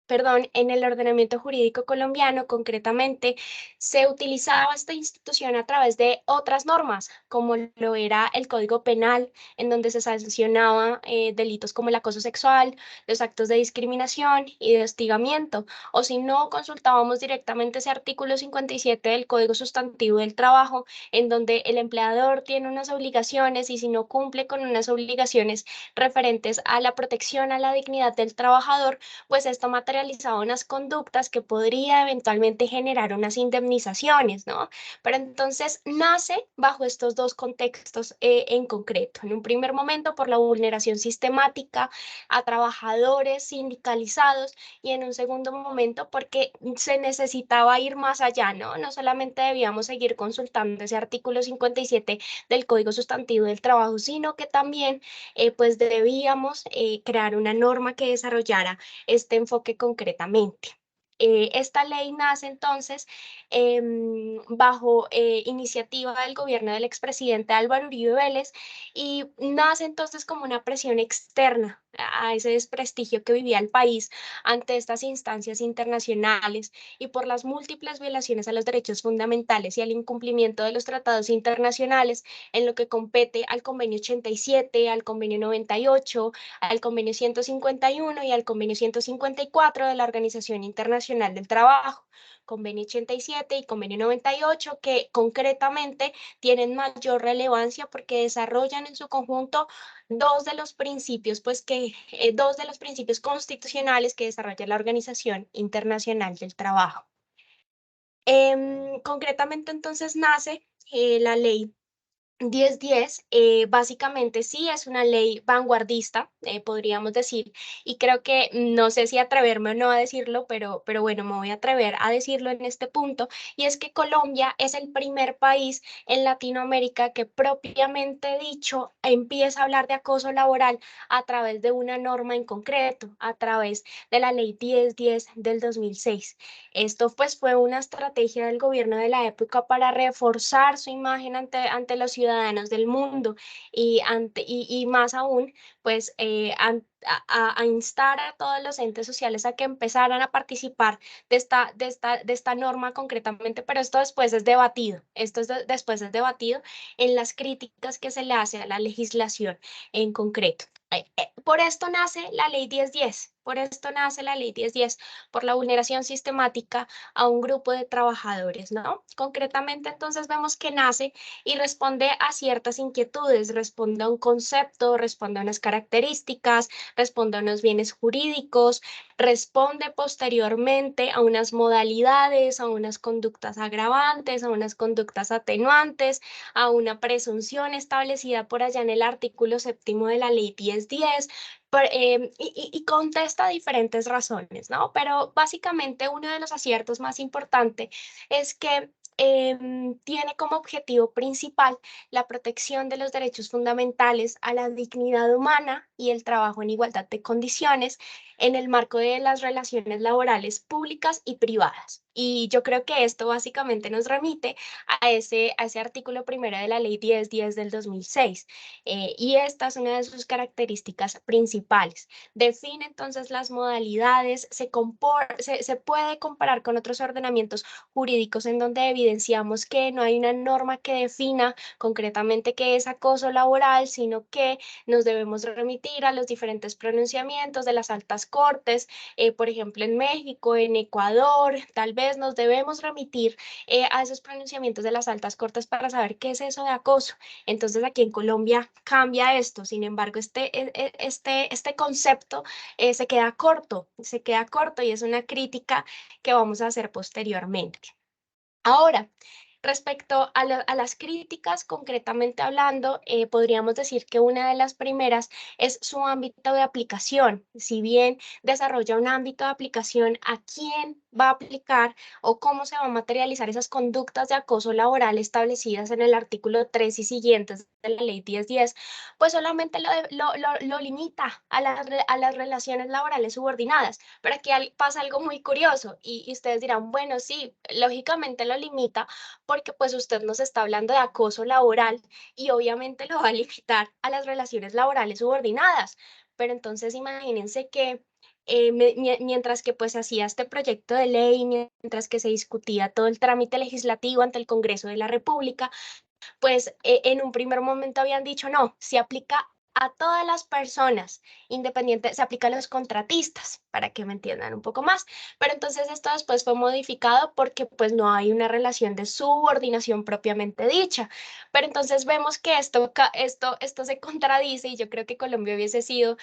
en el ordenamiento jurídico colombiano, concretamente, se utilizaba esta institución a través de otras normas, como lo era el Código Penal, en donde se sancionaba delitos como el acoso sexual, los actos de discriminación y de hostigamiento, o si no, consultábamos directamente ese artículo 57 del Código Sustantivo del Trabajo, en donde el empleador tiene unas obligaciones, y si no cumple con unas obligaciones referentes a la protección a la dignidad del trabajador, pues esto materializaba unas conductas que podría eventualmente generar unas indemnizaciones, ¿no? Pero entonces nace bajo estos dos contextos en concreto. En un primer momento, por la vulneración sistemática a trabajadores sindicalizados, y en un segundo momento porque se necesitaba ir más allá, ¿no? No solamente debíamos seguir consultando ese artículo 57 del Código Sustantivo del Trabajo, sino que también pues debíamos crear una norma que desarrollara este enfoque concretamente. Esta ley nace entonces bajo iniciativa del gobierno del expresidente Álvaro Uribe Vélez, y nace entonces como una presión externa a ese desprestigio que vivía el país ante estas instancias internacionales, y por las múltiples violaciones a los derechos fundamentales y al incumplimiento de los tratados internacionales en lo que compete al convenio 87, al convenio 98, al convenio 151 y al convenio 154 de la Organización Internacional del Trabajo. Convenio 87 y convenio 98, que concretamente tienen mayor relevancia porque desarrollan en su conjunto dos de los principios constitucionales que desarrolla la Organización Internacional del Trabajo. Concretamente entonces nace la ley 1010. Básicamente sí es una ley vanguardista, podríamos decir, y creo que no sé si atreverme o no a decirlo, pero bueno, me voy a atrever a decirlo en este punto, y es que Colombia es el primer país en Latinoamérica que, propiamente dicho, empieza a hablar de acoso laboral a través de una norma en concreto, a través de la ley 1010 del 2006. Esto pues fue una estrategia del gobierno de la época para reforzar su imagen ante los ciudadanos del mundo, y más aún, pues a instar a todos los entes sociales a que empezaran a participar de esta norma concretamente, pero esto después es debatido, después es debatido en las críticas que se le hace a la legislación en concreto. Por esto nace la ley 1010, Por esto nace la Ley 1010, por la vulneración sistemática a un grupo de trabajadores, ¿no? Concretamente, entonces, vemos que nace y responde a ciertas inquietudes, responde a un concepto, responde a unas características, responde a unos bienes jurídicos, responde posteriormente a unas modalidades, a unas conductas agravantes, a unas conductas atenuantes, a una presunción establecida por allá en el artículo 7º de la Ley 1010, y contesta diferentes razones, ¿no? Pero básicamente uno de los aciertos más importantes es que tiene como objetivo principal la protección de los derechos fundamentales a la dignidad humana y el trabajo en igualdad de condiciones en el marco de las relaciones laborales públicas y privadas. Y yo creo que esto básicamente nos remite a ese artículo 1º de la Ley 1010 del 2006. Y esta es una de sus características principales. Define entonces las modalidades, se puede comparar con otros ordenamientos jurídicos en donde evidenciamos que no hay una norma que defina concretamente qué es acoso laboral, sino que nos debemos remitir a los diferentes pronunciamientos de las altas cortes, por ejemplo, en México, en Ecuador, tal vez nos debemos remitir a esos pronunciamientos de las altas cortes para saber qué es eso de acoso. Entonces, aquí en Colombia cambia esto, sin embargo, este concepto se queda corto y es una crítica que vamos a hacer posteriormente. Ahora, respecto a las críticas, concretamente hablando, podríamos decir que una de las primeras es su ámbito de aplicación. Si bien desarrolla un ámbito de aplicación, ¿a quién va a aplicar o cómo se va a materializar esas conductas de acoso laboral establecidas en el artículo 3 y siguientes de la Ley 1010? Pues solamente lo limita a las relaciones laborales subordinadas. Pero aquí pasa algo muy curioso y ustedes dirán, bueno, sí, lógicamente lo limita porque pues usted nos está hablando de acoso laboral y obviamente lo va a limitar a las relaciones laborales subordinadas. Pero entonces imagínense que mientras que pues hacía este proyecto de ley, mientras que se discutía todo el trámite legislativo ante el Congreso de la República, pues en un primer momento habían dicho, no, se aplica a todas las personas, independiente, se aplica a los contratistas, para que me entiendan un poco más. Pero entonces esto después fue modificado porque pues no hay una relación de subordinación propiamente dicha. Pero entonces vemos que esto se contradice y yo creo que Colombia hubiese sido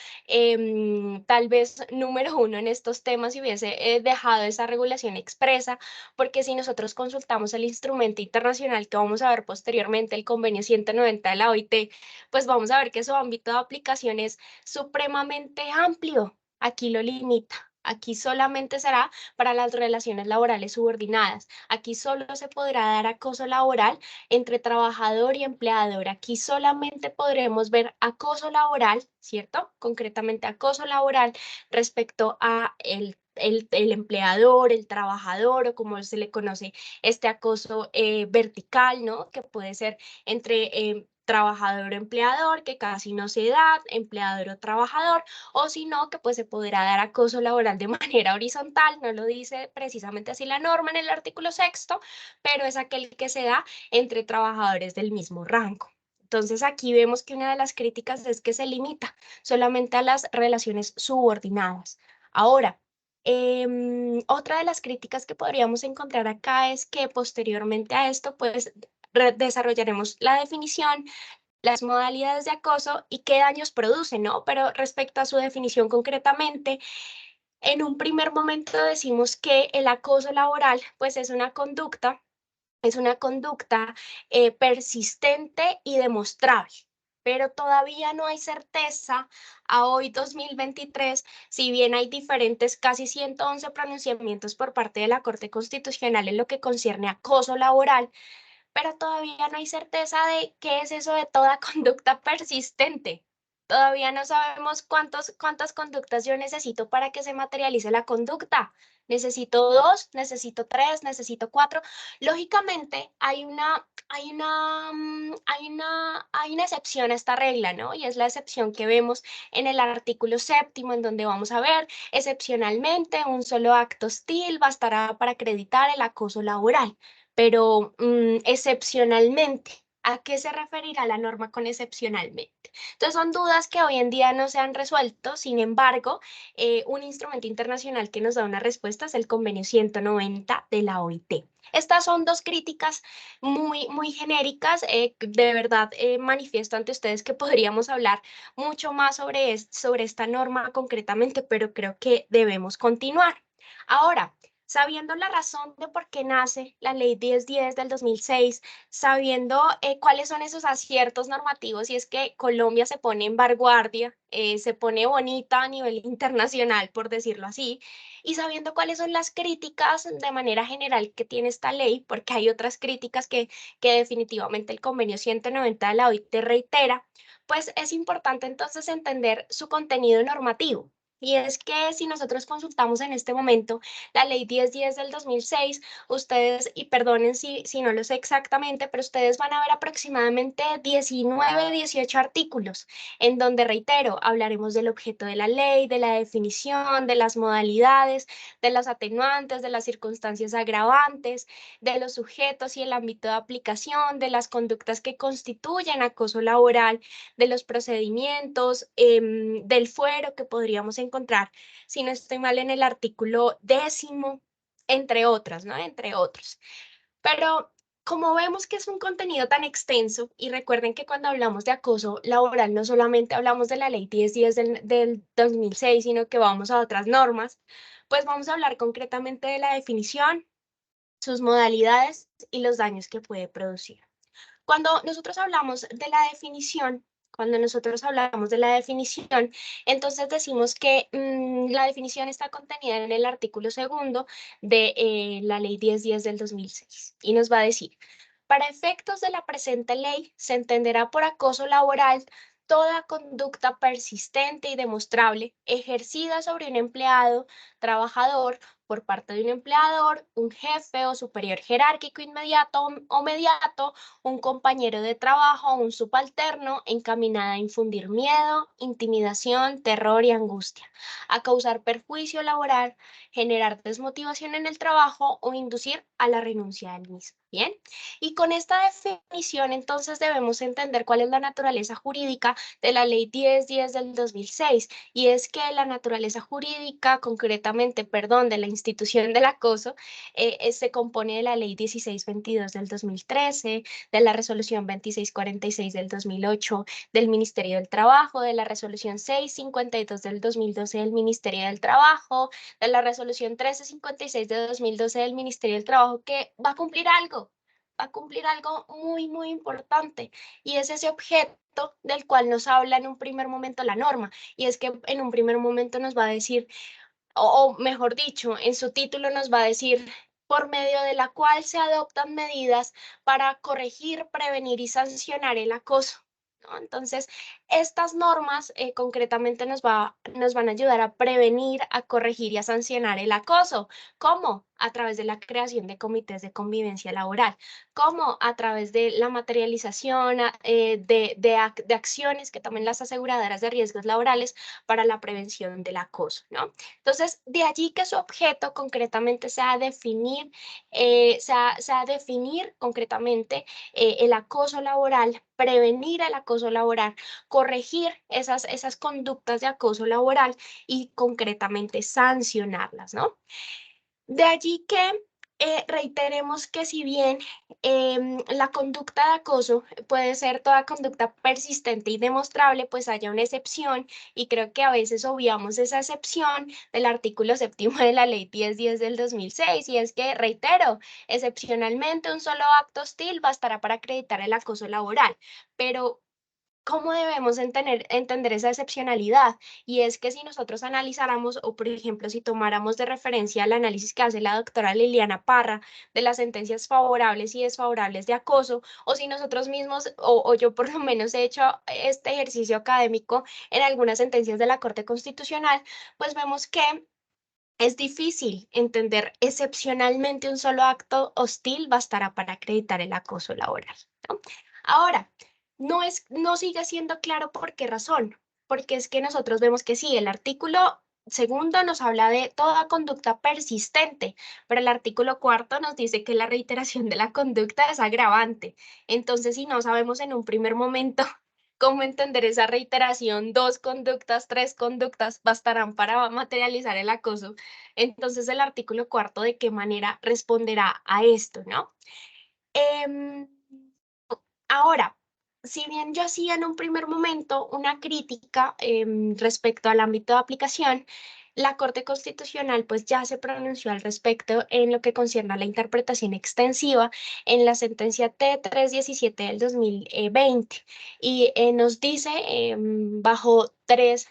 tal vez número 1 en estos temas y hubiese dejado esa regulación expresa, porque si nosotros consultamos el instrumento internacional que vamos a ver posteriormente, el convenio 190 de la OIT, pues vamos a ver que su ámbito de aplicación es supremamente amplio. Aquí lo limita. Aquí solamente será para las relaciones laborales subordinadas. Aquí solo se podrá dar acoso laboral entre trabajador y empleador. Aquí solamente podremos ver acoso laboral, ¿cierto? Concretamente acoso laboral respecto a el empleador, el trabajador, o como se le conoce, este acoso vertical, ¿no? Que puede ser entre trabajador-empleador, que casi no se da, empleador o trabajador, o si no, que pues se podrá dar acoso laboral de manera horizontal, no lo dice precisamente así la norma en el artículo 6º, pero es aquel que se da entre trabajadores del mismo rango. Entonces aquí vemos que una de las críticas es que se limita solamente a las relaciones subordinadas. Ahora, otra de las críticas que podríamos encontrar acá es que posteriormente a esto, pues desarrollaremos la definición, las modalidades de acoso y qué daños produce, ¿no? Pero respecto a su definición concretamente, en un primer momento decimos que el acoso laboral, pues es una conducta persistente y demostrable, pero todavía no hay certeza a hoy 2023, si bien hay diferentes, casi 111 pronunciamientos por parte de la Corte Constitucional en lo que concierne a acoso laboral, pero todavía no hay certeza de qué es eso de toda conducta persistente. Todavía no sabemos cuántas conductas yo necesito para que se materialice la conducta. Necesito 2, necesito 3, necesito 4. Lógicamente, hay una excepción a esta regla, ¿no? Y es la excepción que vemos en el artículo 7º, en donde vamos a ver, excepcionalmente, un solo acto hostil bastará para acreditar el acoso laboral, pero excepcionalmente. ¿A qué se referirá la norma con excepcionalmente? Entonces son dudas que hoy en día no se han resuelto. Sin embargo, un instrumento internacional que nos da una respuesta es el convenio 190 de la OIT. Estas son dos críticas muy genéricas. De verdad, manifiesto ante ustedes que podríamos hablar mucho más sobre esta norma concretamente, pero creo que debemos continuar. Ahora, sabiendo la razón de por qué nace la Ley 1010 del 2006, sabiendo cuáles son esos aciertos normativos, y es que Colombia se pone en vanguardia, se pone bonita a nivel internacional, por decirlo así, y sabiendo cuáles son las críticas de manera general que tiene esta ley, porque hay otras críticas que definitivamente el convenio 190 de la OIT reitera, pues es importante entonces entender su contenido normativo. Y es que si nosotros consultamos en este momento la ley 1010 del 2006, ustedes, y perdonen si no lo sé exactamente, pero ustedes van a ver aproximadamente 19, 18 artículos, en donde, reitero, hablaremos del objeto de la ley, de la definición, de las modalidades, de las atenuantes, de las circunstancias agravantes, de los sujetos y el ámbito de aplicación, de las conductas que constituyen acoso laboral, de los procedimientos, del fuero que podríamos encontrar, si no estoy mal, en el artículo 10º, entre otras, ¿no? Entre otros. Pero como vemos que es un contenido tan extenso, y recuerden que cuando hablamos de acoso laboral no solamente hablamos de la ley 1010 del 2006, sino que vamos a otras normas, pues vamos a hablar concretamente de la definición, sus modalidades y los daños que puede producir. Cuando nosotros hablamos de la definición, entonces decimos que la definición está contenida en el artículo 2º de la ley 1010 del 2006 y nos va a decir: para efectos de la presente ley, se entenderá por acoso laboral toda conducta persistente y demostrable ejercida sobre un empleado, trabajador, por parte de un empleador, un jefe o superior jerárquico inmediato o mediato, un compañero de trabajo o un subalterno, encaminada a infundir miedo, intimidación, terror y angustia, a causar perjuicio laboral, generar desmotivación en el trabajo o inducir a la renuncia del mismo. Bien, y con esta definición entonces debemos entender cuál es la naturaleza jurídica de la ley 1010 del 2006, y es que la naturaleza jurídica, concretamente, de la institución del acoso, se compone de la ley 1622 del 2013, de la resolución 2646 del 2008 del Ministerio del Trabajo, de la resolución 652 del 2012 del Ministerio del Trabajo, de la resolución 1356 de 2012 del Ministerio del Trabajo, que va a cumplir algo muy importante, y es ese objeto del cual nos habla en un primer momento la norma, y es que en un primer momento nos va a decir, o mejor dicho, en su título nos va a decir: por medio de la cual se adoptan medidas para corregir, prevenir y sancionar el acoso, ¿no? Entonces, estas normas concretamente nos van a ayudar a prevenir, a corregir y a sancionar el acoso. ¿Cómo? A través de la creación de comités de convivencia laboral. ¿Cómo? A través de la materialización de acciones que tomen las aseguradoras de riesgos laborales para la prevención del acoso, ¿no? Entonces, de allí que su objeto concretamente sea definir, concretamente el acoso laboral, prevenir el acoso laboral, corregir esas conductas de acoso laboral y concretamente sancionarlas, ¿no? De allí que reiteremos que si bien la conducta de acoso puede ser toda conducta persistente y demostrable, pues haya una excepción, y creo que a veces obviamos esa excepción del artículo 7º de la ley 1010 del 2006, y es que, reitero, excepcionalmente un solo acto hostil bastará para acreditar el acoso laboral, pero ¿cómo debemos entender esa excepcionalidad? Y es que si nosotros analizáramos, o por ejemplo, si tomáramos de referencia el análisis que hace la doctora Liliana Parra de las sentencias favorables y desfavorables de acoso, o si nosotros mismos, o yo por lo menos he hecho este ejercicio académico en algunas sentencias de la Corte Constitucional, pues vemos que es difícil entender excepcionalmente un solo acto hostil bastará para acreditar el acoso laboral, ¿no? Ahora, no sigue siendo claro por qué razón, porque es que nosotros vemos que sí, el artículo segundo nos habla de toda conducta persistente, pero el artículo cuarto nos dice que la reiteración de la conducta es agravante. Entonces, si no sabemos en un primer momento cómo entender esa reiteración, 2 conductas, 3 conductas bastarán para materializar el acoso. Entonces, el artículo cuarto, ¿de qué manera responderá a esto, no? Em, Ahora, si bien yo hacía en un primer momento una crítica respecto al ámbito de aplicación, la Corte Constitucional pues ya se pronunció al respecto en lo que concierne a la interpretación extensiva en la sentencia T317 del 2020 y nos dice bajo tres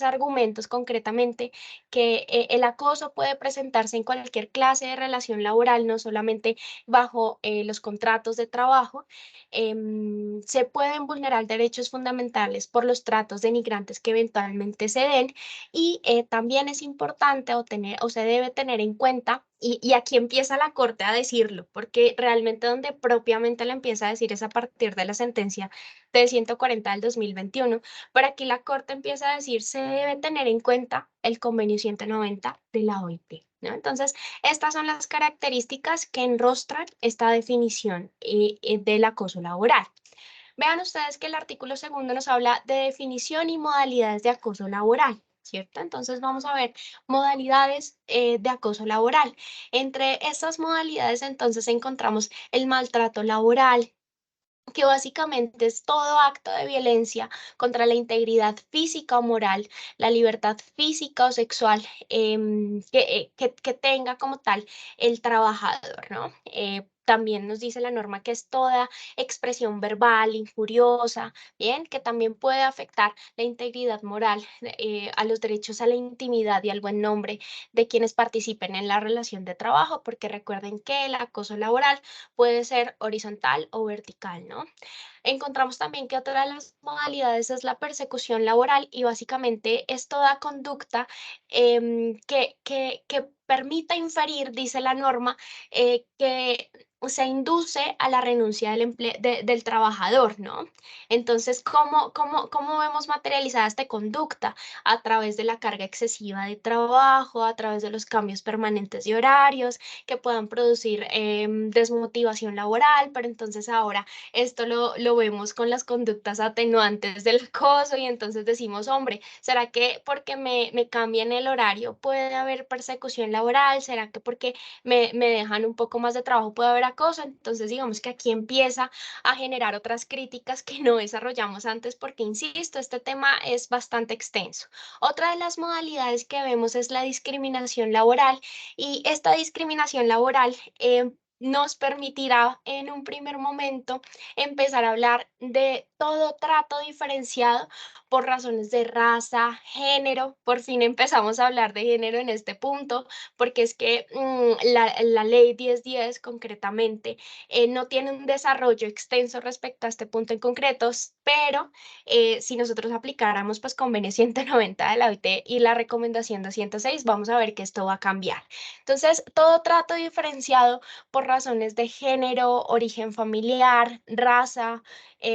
argumentos concretamente que el acoso puede presentarse en cualquier clase de relación laboral, no solamente bajo los contratos de trabajo. Se pueden vulnerar derechos fundamentales por los tratos denigrantes que eventualmente se den y también es importante o se debe tener en cuenta, y aquí empieza la Corte a decirlo, porque realmente donde propiamente la empieza a decir es a partir de la sentencia de 140 del 2021, pero aquí la Corte empieza a decir se debe tener en cuenta el convenio 190 de la OIT, ¿no? Entonces, estas son las características que enrostran esta definición del acoso laboral. Vean ustedes que el artículo segundo nos habla de definición y modalidades de acoso laboral, ¿cierto? Entonces vamos a ver modalidades de acoso laboral. Entre estas modalidades entonces encontramos el maltrato laboral, que básicamente es todo acto de violencia contra la integridad física o moral, la libertad física o sexual que tenga como tal el trabajador, ¿no? También nos dice la norma que es toda expresión verbal, injuriosa, bien, que también puede afectar la integridad moral, a los derechos a la intimidad y al buen nombre de quienes participen en la relación de trabajo, porque recuerden que el acoso laboral puede ser horizontal o vertical, ¿no? Encontramos también que otra de las modalidades es la persecución laboral y básicamente es toda conducta que permita inferir, dice la norma, que se induce a la renuncia del trabajador, ¿no? Entonces, ¿cómo vemos materializada esta conducta? A través de la carga excesiva de trabajo, a través de los cambios permanentes de horarios que puedan producir desmotivación laboral, pero entonces ahora esto lo vemos con las conductas atenuantes del acoso y entonces decimos, hombre, ¿será que porque me cambian el horario puede haber persecución laboral? ¿Será que porque me dejan un poco más de trabajo puede haber acoso? Entonces digamos que aquí empieza a generar otras críticas que no desarrollamos antes porque, insisto, este tema es bastante extenso. Otra de las modalidades que vemos es la discriminación laboral y esta discriminación laboral nos permitirá en un primer momento empezar a hablar de todo trato diferenciado por razones de raza, género. Por fin empezamos a hablar de género en este punto, porque es que la ley 1010 concretamente no tiene un desarrollo extenso respecto a este punto en concreto, pero si nosotros aplicáramos pues convenio 190 de la OIT y la recomendación 206, vamos a ver que esto va a cambiar. Entonces, todo trato diferenciado por razones de género, origen familiar, raza,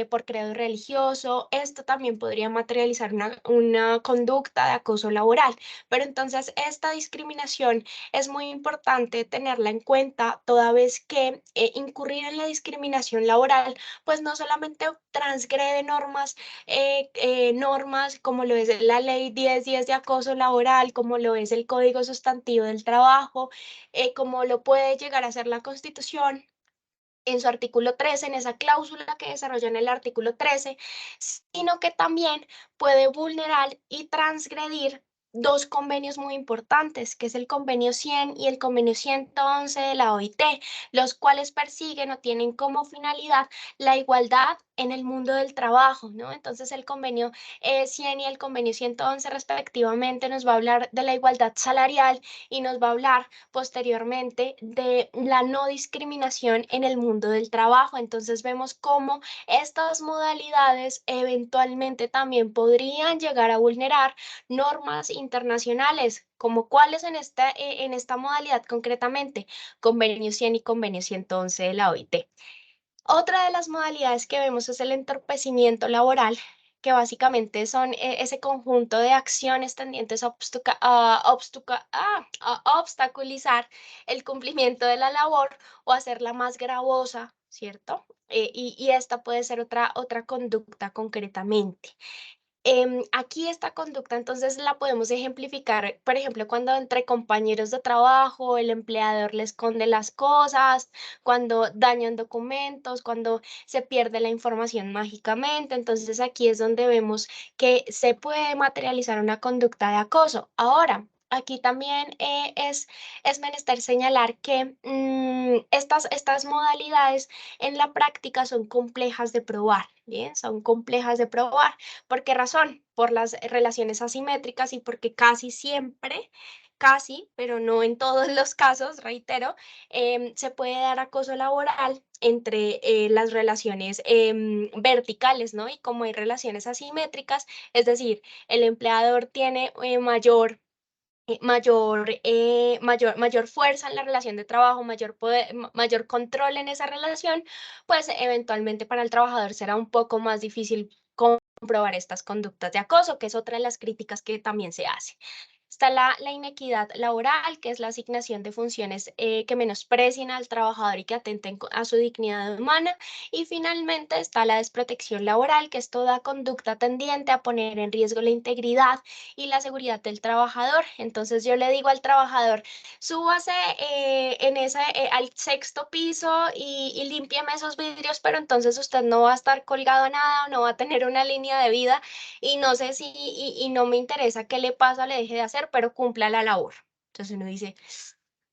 por credo religioso. Esto también podría materializar una conducta de acoso laboral. Pero entonces esta discriminación es muy importante tenerla en cuenta toda vez que incurrir en la discriminación laboral, pues no solamente transgrede normas como lo es la ley 1010 de acoso laboral, como lo es el Código Sustantivo del Trabajo, como lo puede llegar a ser la Constitución en su artículo 13, en esa cláusula que desarrolla en el artículo 13, sino que también puede vulnerar y transgredir dos convenios muy importantes, que es el convenio 100 y el convenio 111 de la OIT, los cuales persiguen o tienen como finalidad la igualdad en el mundo del trabajo, ¿no? Entonces el convenio 100 y el convenio 111 respectivamente nos va a hablar de la igualdad salarial y nos va a hablar posteriormente de la no discriminación en el mundo del trabajo. Entonces vemos cómo estas modalidades eventualmente también podrían llegar a vulnerar normas internacionales, como cuáles en esta modalidad concretamente, convenio 100 y convenio 111 de la OIT. Otra de las modalidades que vemos es el entorpecimiento laboral, que básicamente son ese conjunto de acciones tendientes a obstaculizar el cumplimiento de la labor o hacerla más gravosa, ¿cierto? Y esta puede ser otra conducta concretamente. Aquí esta conducta entonces la podemos ejemplificar, por ejemplo, cuando entre compañeros de trabajo el empleador le esconde las cosas, cuando dañan documentos, cuando se pierde la información mágicamente. Entonces aquí es donde vemos que se puede materializar una conducta de acoso. Ahora, aquí también es menester señalar que estas modalidades en la práctica son complejas de probar, ¿bien? Son complejas de probar. ¿Por qué razón? Por las relaciones asimétricas y porque casi, pero no en todos los casos, reitero, se puede dar acoso laboral entre las relaciones verticales, ¿no? Y como hay relaciones asimétricas, es decir, el empleador tiene mayor fuerza en la relación de trabajo, mayor poder, mayor control en esa relación, pues eventualmente para el trabajador será un poco más difícil comprobar estas conductas de acoso, que es otra de las críticas que también se hace. Está la inequidad laboral, que es la asignación de funciones que menosprecien al trabajador y que atenten a su dignidad humana. Y finalmente está la desprotección laboral, que es toda conducta tendiente a poner en riesgo la integridad y la seguridad del trabajador. Entonces yo le digo al trabajador, súbase al sexto piso y límpieme esos vidrios, pero entonces usted no va a estar colgado a nada, no va a tener una línea de vida y no sé si, y no me interesa qué le pasa o le deje de hacer, pero cumpla la labor. Entonces uno dice,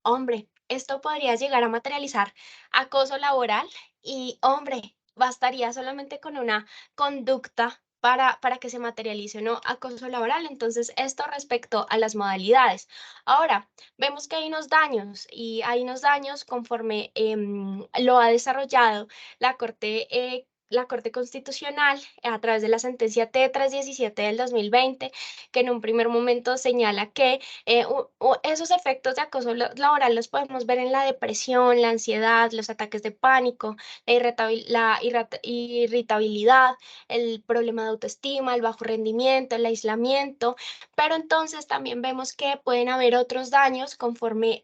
hombre, esto podría llegar a materializar acoso laboral y, hombre, bastaría solamente con una conducta para que se materialice, ¿no? Acoso laboral. Entonces, esto respecto a las modalidades. Ahora, vemos que hay unos daños y hay unos daños conforme lo ha desarrollado la Corte Constitucional a través de la sentencia T317 del 2020, que en un primer momento señala que esos efectos de acoso laboral los podemos ver en la depresión, la ansiedad, los ataques de pánico, la irritabilidad, el problema de autoestima, el bajo rendimiento, el aislamiento, pero entonces también vemos que pueden haber otros daños conforme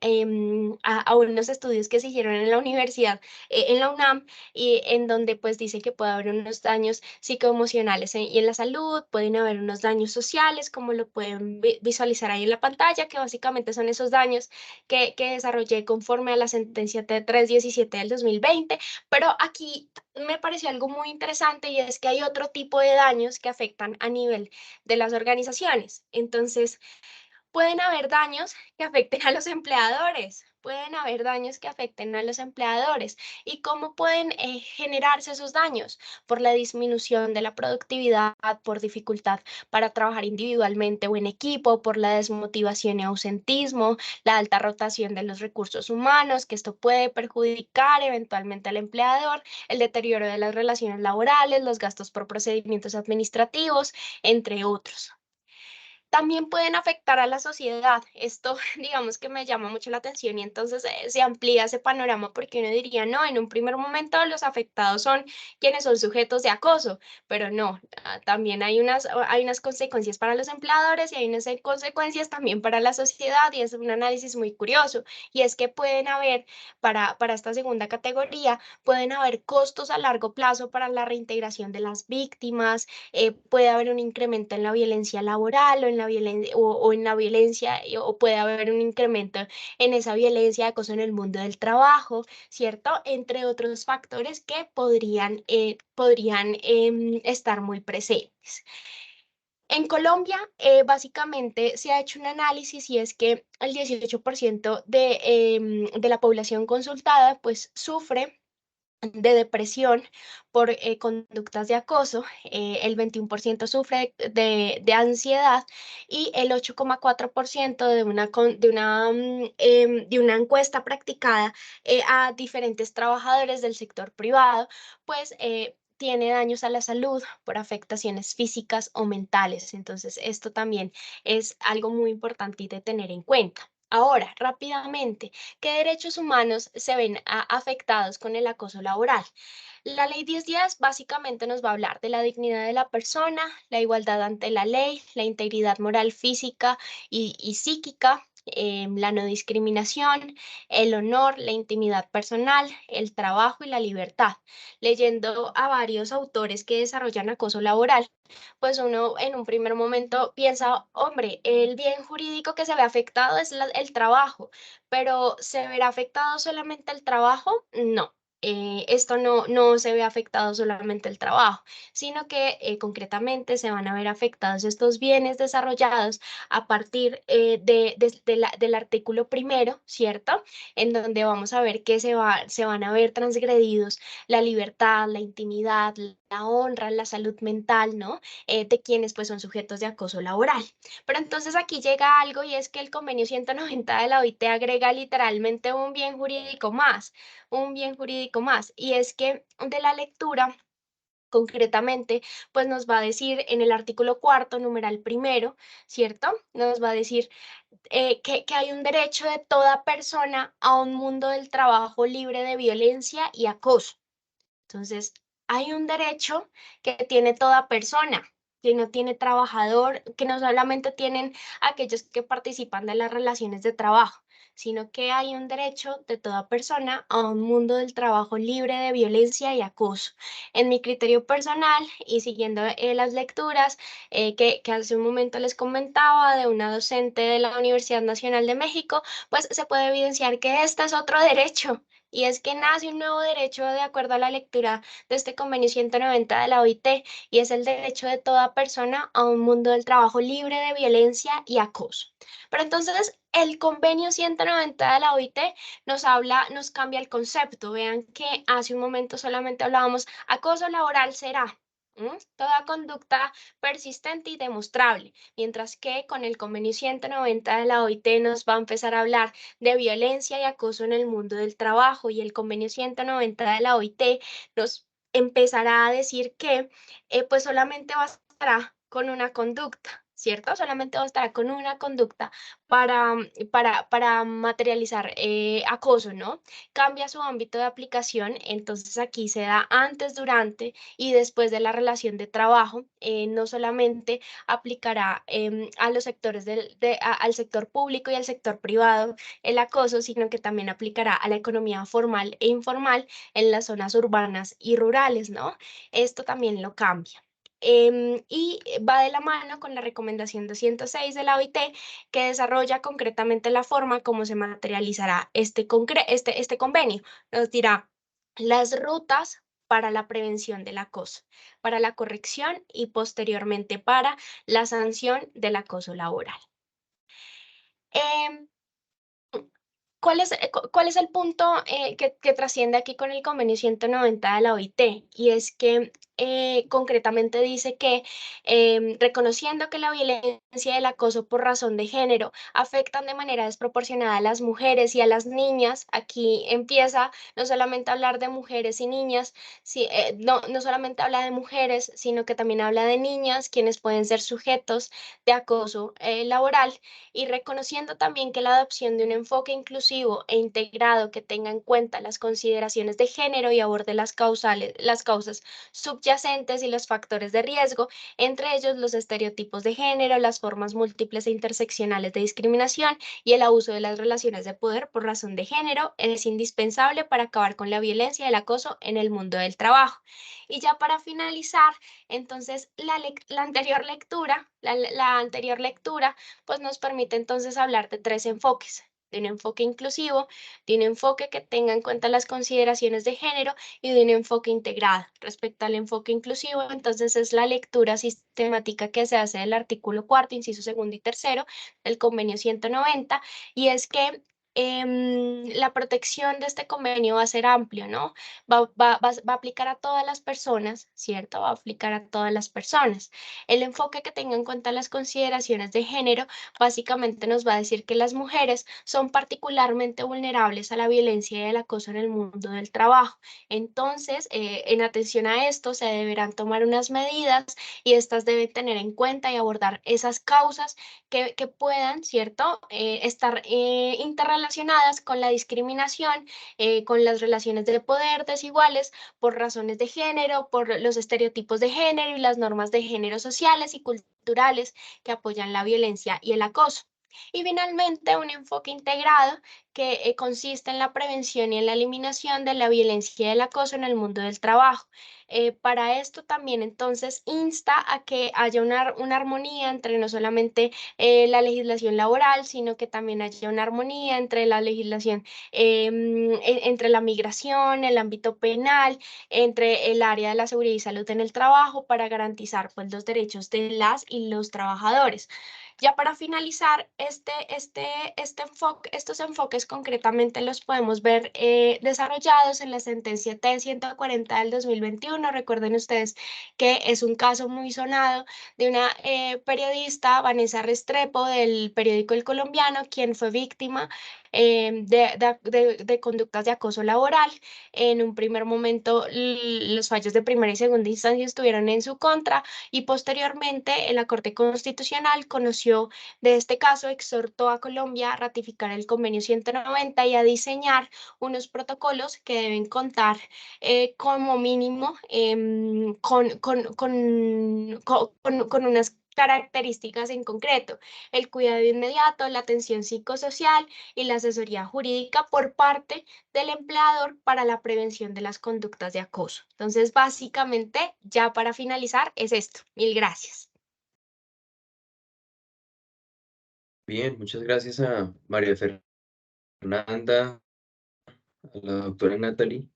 a unos estudios que se hicieron en la universidad, en la UNAM, y en donde pues dice que puede haber unos daños psicoemocionales y en la salud, pueden haber unos daños sociales, como lo pueden visualizar ahí en la pantalla, que básicamente son esos daños que desarrollé conforme a la sentencia T317 del 2020, pero aquí me pareció algo muy interesante y es que hay otro tipo de daños que afectan a nivel de las organizaciones. Entonces, pueden haber daños que afecten a los empleadores, pueden haber daños que afecten a los empleadores. ¿Y cómo pueden generarse esos daños? Por la disminución de la productividad, por dificultad para trabajar individualmente o en equipo, por la desmotivación y ausentismo, la alta rotación de los recursos humanos, que esto puede perjudicar eventualmente al empleador, el deterioro de las relaciones laborales, los gastos por procedimientos administrativos, entre otros. También pueden afectar a la sociedad. Esto, digamos que me llama mucho la atención y entonces se amplía ese panorama porque uno diría, no, en un primer momento los afectados son quienes son sujetos de acoso, pero no, también hay unas consecuencias para los empleadores y hay unas consecuencias también para la sociedad y es un análisis muy curioso y es que pueden haber, para esta segunda categoría, pueden haber costos a largo plazo para la reintegración de las víctimas, puede haber un incremento en la violencia laboral o en la violencia o puede haber un incremento en esa violencia de acoso en el mundo del trabajo, ¿cierto? Entre otros factores que podrían estar muy presentes. En Colombia, básicamente se ha hecho un análisis y es que el 18% de la población consultada pues sufre de depresión por conductas de acoso, el 21% sufre de ansiedad y el 8,4% de una encuesta practicada a diferentes trabajadores del sector privado, pues tiene daños a la salud por afectaciones físicas o mentales. Entonces, esto también es algo muy importante de tener en cuenta. Ahora, rápidamente, ¿qué derechos humanos se ven afectados con el acoso laboral? La ley 1010 básicamente nos va a hablar de la dignidad de la persona, la igualdad ante la ley, la integridad moral física y psíquica, la no discriminación, el honor, la intimidad personal, el trabajo y la libertad. Leyendo a varios autores que desarrollan acoso laboral, pues uno en un primer momento piensa, hombre, el bien jurídico que se ve afectado es el trabajo, pero ¿se verá afectado solamente el trabajo? No. Esto no se ve afectado solamente el trabajo, sino que concretamente se van a ver afectados estos bienes desarrollados a partir del artículo primero, ¿cierto? En donde vamos a ver que se van a ver transgredidos la libertad, la intimidad, la honra, la salud mental, ¿no? De quienes pues son sujetos de acoso laboral. Pero entonces aquí llega algo y es que el convenio 190 de la OIT agrega literalmente un bien jurídico más, y es que de la lectura concretamente, pues nos va a decir en el artículo cuarto, numeral primero, ¿cierto? Nos va a decir que hay un derecho de toda persona a un mundo del trabajo libre de violencia y acoso. Entonces, hay un derecho que tiene toda persona, que no tiene trabajador, que no solamente tienen aquellos que participan de las relaciones de trabajo, sino que hay un derecho de toda persona a un mundo del trabajo libre de violencia y acoso. En mi criterio personal y siguiendo las lecturas que hace un momento les comentaba de una docente de la Universidad Nacional de México, pues se puede evidenciar que este es otro derecho. Y es que nace un nuevo derecho de acuerdo a la lectura de este convenio 190 de la OIT, y es el derecho de toda persona a un mundo del trabajo libre de violencia y acoso. Pero entonces el convenio 190 de la OIT nos cambia el concepto. Vean que hace un momento solamente hablábamos acoso laboral será toda conducta persistente y demostrable, mientras que con el convenio 190 de la OIT nos va a empezar a hablar de violencia y acoso en el mundo del trabajo, y el convenio 190 de la OIT nos empezará a decir que pues solamente bastará con una conducta, ¿cierto? Solamente bastará con una conducta para materializar acoso, ¿no? Cambia su ámbito de aplicación, entonces aquí se da antes, durante y después de la relación de trabajo. No solamente aplicará a los sectores al sector público y al sector privado el acoso, sino que también aplicará a la economía formal e informal en las zonas urbanas y rurales, ¿no? Esto también lo cambia. Y va de la mano con la recomendación 206 de la OIT, que desarrolla concretamente la forma como se materializará este convenio. Nos dirá las rutas para la prevención del acoso, para la corrección y posteriormente para la sanción del acoso laboral. Em, ¿Cuál es el punto que trasciende aquí con el convenio 190 de la OIT? Y es que concretamente dice que reconociendo que la violencia y el acoso por razón de género afectan de manera desproporcionada a las mujeres y a las niñas, aquí empieza no solamente a hablar de mujeres y niñas, no solamente habla de mujeres, sino que también habla de niñas, quienes pueden ser sujetos de acoso laboral, y reconociendo también que la adopción de un enfoque inclusivo e integrado que tenga en cuenta las consideraciones de género y aborde las causas subyacentes y los factores de riesgo, entre ellos los estereotipos de género, las formas múltiples e interseccionales de discriminación y el abuso de las relaciones de poder por razón de género, es indispensable para acabar con la violencia y el acoso en el mundo del trabajo. Y ya para finalizar, entonces la anterior lectura pues nos permite entonces hablar de tres enfoques: de un enfoque inclusivo, de un enfoque que tenga en cuenta las consideraciones de género y de un enfoque integrado. Respecto al enfoque inclusivo, entonces es la lectura sistemática que se hace del artículo cuarto, inciso segundo y tercero del convenio 190, y es que la protección de este convenio va a ser amplio, ¿no? Va a aplicar a todas las personas, ¿cierto? Va a aplicar a todas las personas. El enfoque que tenga en cuenta las consideraciones de género básicamente nos va a decir que las mujeres son particularmente vulnerables a la violencia y el acoso en el mundo del trabajo. Entonces, en atención a esto, se deberán tomar unas medidas, y estas deben tener en cuenta y abordar esas causas que puedan, ¿cierto?, estar interrelacionadas relacionadas con la discriminación, con las relaciones de poder desiguales por razones de género, por los estereotipos de género y las normas de género sociales y culturales que apoyan la violencia y el acoso. Y finalmente, un enfoque integrado que consiste en la prevención y en la eliminación de la violencia y el acoso en el mundo del trabajo. Para esto también entonces insta a que haya una armonía entre no solamente la legislación laboral, sino que también haya una armonía entre la legislación, entre la migración, el ámbito penal, entre el área de la seguridad y salud en el trabajo para garantizar pues, los derechos de las y los trabajadores. Ya para finalizar, estos enfoques concretamente los podemos ver desarrollados en la sentencia T-140 del 2021. Recuerden ustedes que es un caso muy sonado de una periodista, Vanessa Restrepo, del periódico El Colombiano, quien fue víctima de conductas de acoso laboral. En un primer momento, los fallos de primera y segunda instancia estuvieron en su contra y posteriormente la Corte Constitucional conoció de este caso, exhortó a Colombia a ratificar el convenio 190 y a diseñar unos protocolos que deben contar como mínimo con unas características en concreto: el cuidado inmediato, la atención psicosocial y la asesoría jurídica por parte del empleador para la prevención de las conductas de acoso. Entonces, básicamente, ya para finalizar, es esto. Mil gracias. Bien, muchas gracias a María Fernanda, a la doctora Natalie.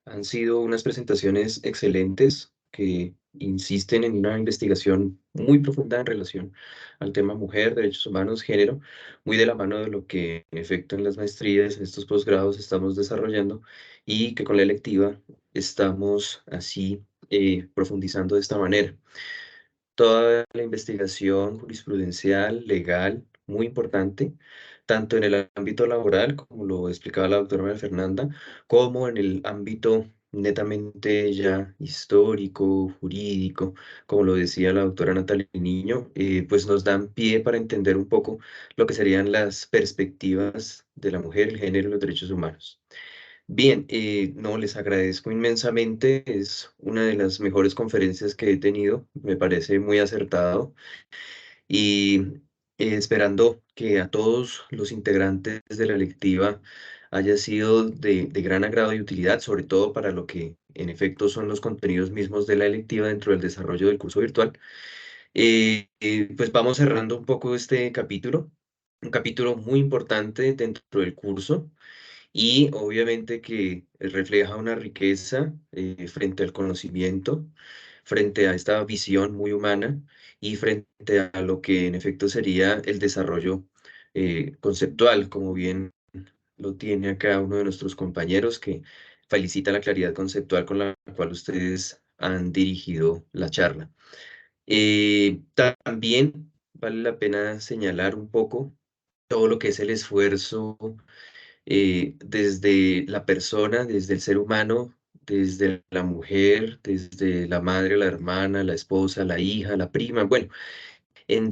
Han sido unas presentaciones excelentes que insisten en una investigación muy profunda en relación al tema mujer, derechos humanos, género, muy de la mano de lo que en efecto en las maestrías, en estos posgrados estamos desarrollando y que con la electiva estamos así profundizando de esta manera. Toda la investigación jurisprudencial, legal, muy importante, tanto en el ámbito laboral, como lo explicaba la doctora María Fernanda, como en el ámbito netamente ya histórico, jurídico, como lo decía la doctora Natalia Niño, pues nos dan pie para entender un poco lo que serían las perspectivas de la mujer, el género y los derechos humanos. Bien, no, les agradezco inmensamente. Es una de las mejores conferencias que he tenido. Me parece muy acertado. Y esperando que a todos los integrantes de la electiva haya sido de gran agrado y utilidad, sobre todo para lo que en efecto son los contenidos mismos de la electiva dentro del desarrollo del curso virtual. Pues vamos cerrando un poco este capítulo, un capítulo muy importante dentro del curso y obviamente que refleja una riqueza frente al conocimiento, frente a esta visión muy humana y frente a lo que en efecto sería el desarrollo conceptual, como bien lo tiene acá uno de nuestros compañeros que felicita la claridad conceptual con la cual ustedes han dirigido la charla. También vale la pena señalar un poco todo lo que es el esfuerzo desde la persona, desde el ser humano, desde la mujer, desde la madre, la hermana, la esposa, la hija, la prima, bueno, en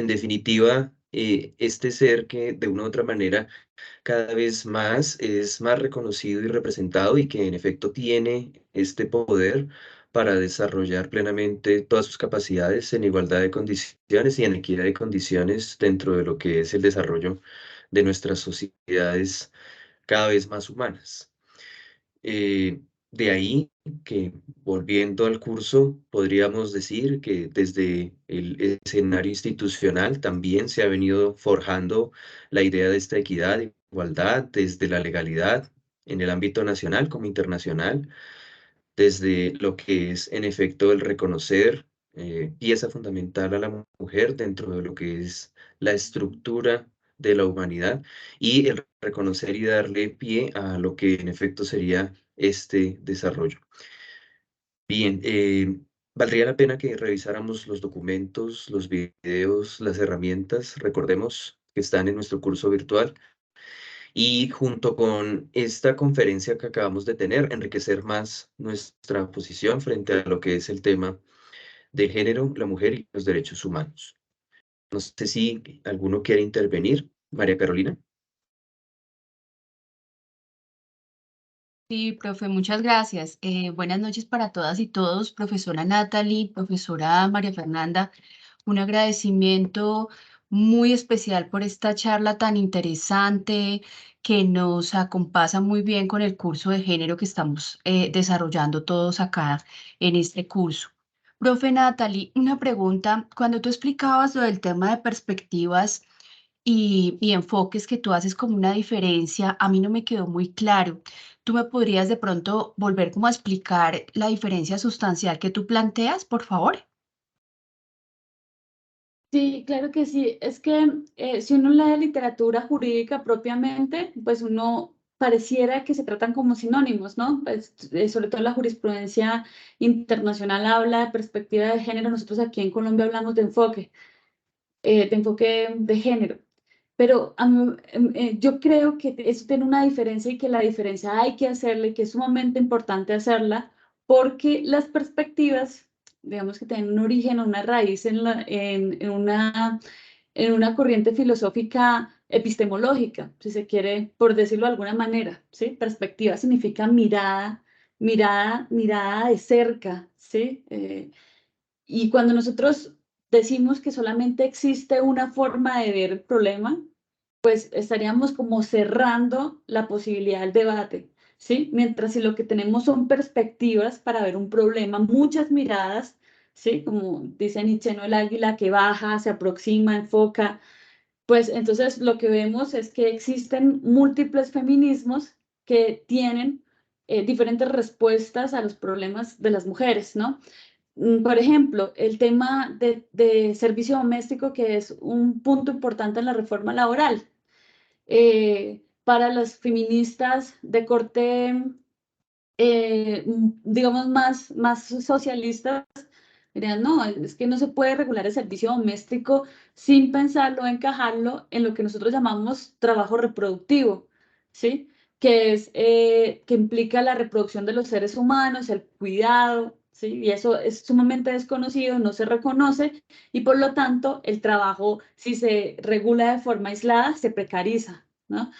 definitiva, este ser que de una u otra manera cada vez más es más reconocido y representado y que en efecto tiene este poder para desarrollar plenamente todas sus capacidades en igualdad de condiciones y en equidad de condiciones dentro de lo que es el desarrollo de nuestras sociedades cada vez más humanas. De ahí que, volviendo al curso, podríamos decir que desde el escenario institucional también se ha venido forjando la idea de esta equidad, igualdad, desde la legalidad en el ámbito nacional como internacional, desde lo que es en efecto el reconocer pieza fundamental a la mujer dentro de lo que es la estructura de la humanidad y el reconocer y darle pie a lo que en efecto sería este desarrollo. Bien, valdría la pena que revisáramos los documentos, los videos, las herramientas. Recordemos que están en nuestro curso virtual y junto con esta conferencia que acabamos de tener, enriquecer más nuestra posición frente a lo que es el tema del género, la mujer y los derechos humanos. No sé si alguno quiere intervenir. María Carolina. Sí, profe, muchas gracias. Buenas noches para todas y todos, profesora Natalie, profesora María Fernanda. Un agradecimiento muy especial por esta charla tan interesante que nos acompasa muy bien con el curso de género que estamos desarrollando todos acá en este curso. Profe Natalie, una pregunta. Cuando tú explicabas lo del tema de perspectivas y enfoques que tú haces como una diferencia, a mí no me quedó muy claro. ¿Tú me podrías de pronto volver como a explicar la diferencia sustancial que tú planteas, por favor? Sí, claro que sí. Es que si uno lee literatura jurídica propiamente, pues uno pareciera que se tratan como sinónimos, ¿no? Pues, sobre todo la jurisprudencia internacional habla de perspectiva de género. Nosotros aquí en Colombia hablamos de enfoque de género. Pero yo creo que eso tiene una diferencia y que la diferencia hay que hacerla y que es sumamente importante hacerla porque las perspectivas, digamos que tienen un origen o una raíz en una corriente filosófica epistemológica, si se quiere, por decirlo de alguna manera, ¿sí? Perspectiva significa mirada de cerca, ¿sí? Y cuando nosotros decimos que solamente existe una forma de ver el problema, pues estaríamos como cerrando la posibilidad del debate, ¿sí? Mientras si lo que tenemos son perspectivas para ver un problema, muchas miradas, ¿sí? Como dice Nietzsche, ¿no? El águila que baja, se aproxima, enfoca, pues entonces lo que vemos es que existen múltiples feminismos que tienen diferentes respuestas a los problemas de las mujeres, ¿no? Por ejemplo, el tema de servicio doméstico, que es un punto importante en la reforma laboral. Para las feministas de corte, digamos, más socialistas, dirían, no, es que no se puede regular el servicio doméstico sin pensarlo, encajarlo en lo que nosotros llamamos trabajo reproductivo, ¿sí? Que es, que implica la reproducción de los seres humanos, el cuidado, ¿sí? Y eso es sumamente desconocido, no se reconoce y por lo tanto el trabajo, si se regula de forma aislada, se precariza, ¿no?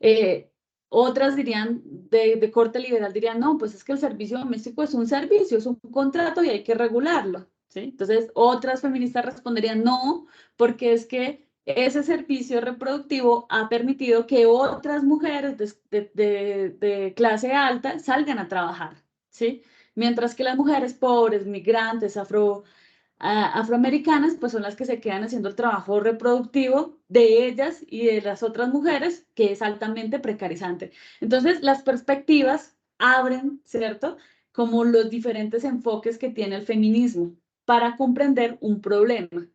Eh, Otras dirían, de corte liberal, dirían, no, pues es que el servicio doméstico es un servicio, es un contrato y hay que regularlo, ¿sí? Entonces, otras feministas responderían, no, porque es que ese servicio reproductivo ha permitido que otras mujeres de clase alta salgan a trabajar, ¿sí? Mientras que las mujeres pobres, migrantes, afroamericanas, pues son las que se quedan haciendo el trabajo reproductivo de ellas y de las otras mujeres, que es altamente precarizante. Entonces, las perspectivas abren, ¿cierto? Como los diferentes enfoques que tiene el feminismo para comprender un problema.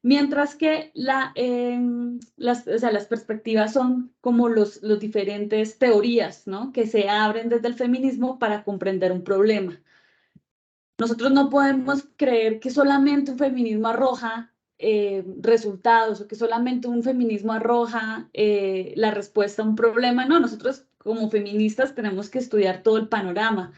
Mientras que o sea, las perspectivas son como los diferentes teorías, ¿no? Que se abren desde el feminismo para comprender un problema. Nosotros no podemos creer que solamente un feminismo arroja resultados o que solamente un feminismo arroja la respuesta a un problema. No, nosotros como feministas tenemos que estudiar todo el panorama.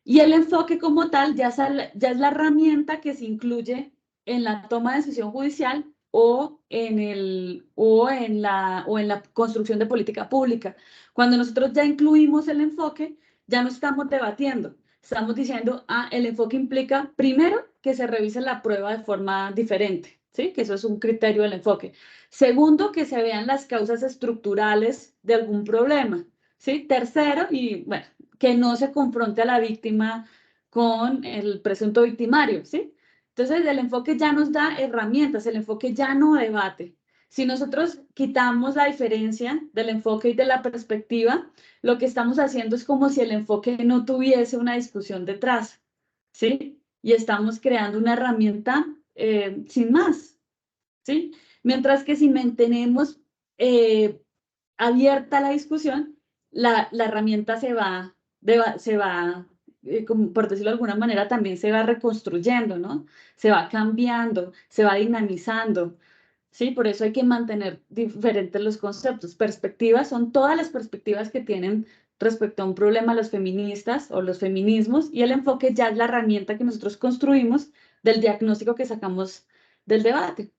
Y el enfoque como tal ya es la herramienta que se incluye en la toma de decisión judicial o en la construcción de política pública. Cuando nosotros ya incluimos el enfoque, ya no estamos debatiendo. Estamos diciendo, el enfoque implica, primero, que se revise la prueba de forma diferente, ¿sí? Que eso es un criterio del enfoque. Segundo, que se vean las causas estructurales de algún problema, ¿sí? Tercero, y bueno, que no se confronte a la víctima con el presunto victimario, ¿sí? Entonces, el enfoque ya nos da herramientas, el enfoque ya no debate. Si nosotros quitamos la diferencia del enfoque y de la perspectiva, lo que estamos haciendo es como si el enfoque no tuviese una discusión detrás, ¿sí? Y estamos creando una herramienta sin más, ¿sí? Mientras que si mantenemos abierta la discusión, la herramienta como por decirlo de alguna manera, también se va reconstruyendo, ¿no? Se va cambiando, se va dinamizando, ¿sí? Por eso hay que mantener diferentes los conceptos. Perspectivas son todas las perspectivas que tienen respecto a un problema los feministas o los feminismos y el enfoque ya es la herramienta que nosotros construimos del diagnóstico que sacamos del debate.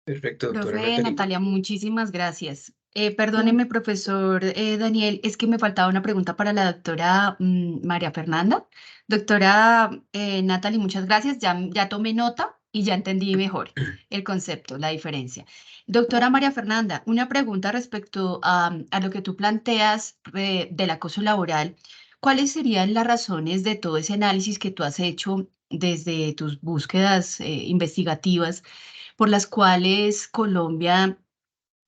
Perfecto, doctora Profe Natalie. Natalia, muchísimas gracias. Perdóneme, profesor Daniel, es que me faltaba una pregunta para la doctora María Fernanda. Doctora Natalie, muchas gracias. Ya tomé nota y ya entendí mejor el concepto, la diferencia. Doctora María Fernanda, una pregunta respecto a lo que tú planteas del acoso laboral. ¿Cuáles serían las razones de todo ese análisis que tú has hecho desde tus búsquedas investigativas por las cuales Colombia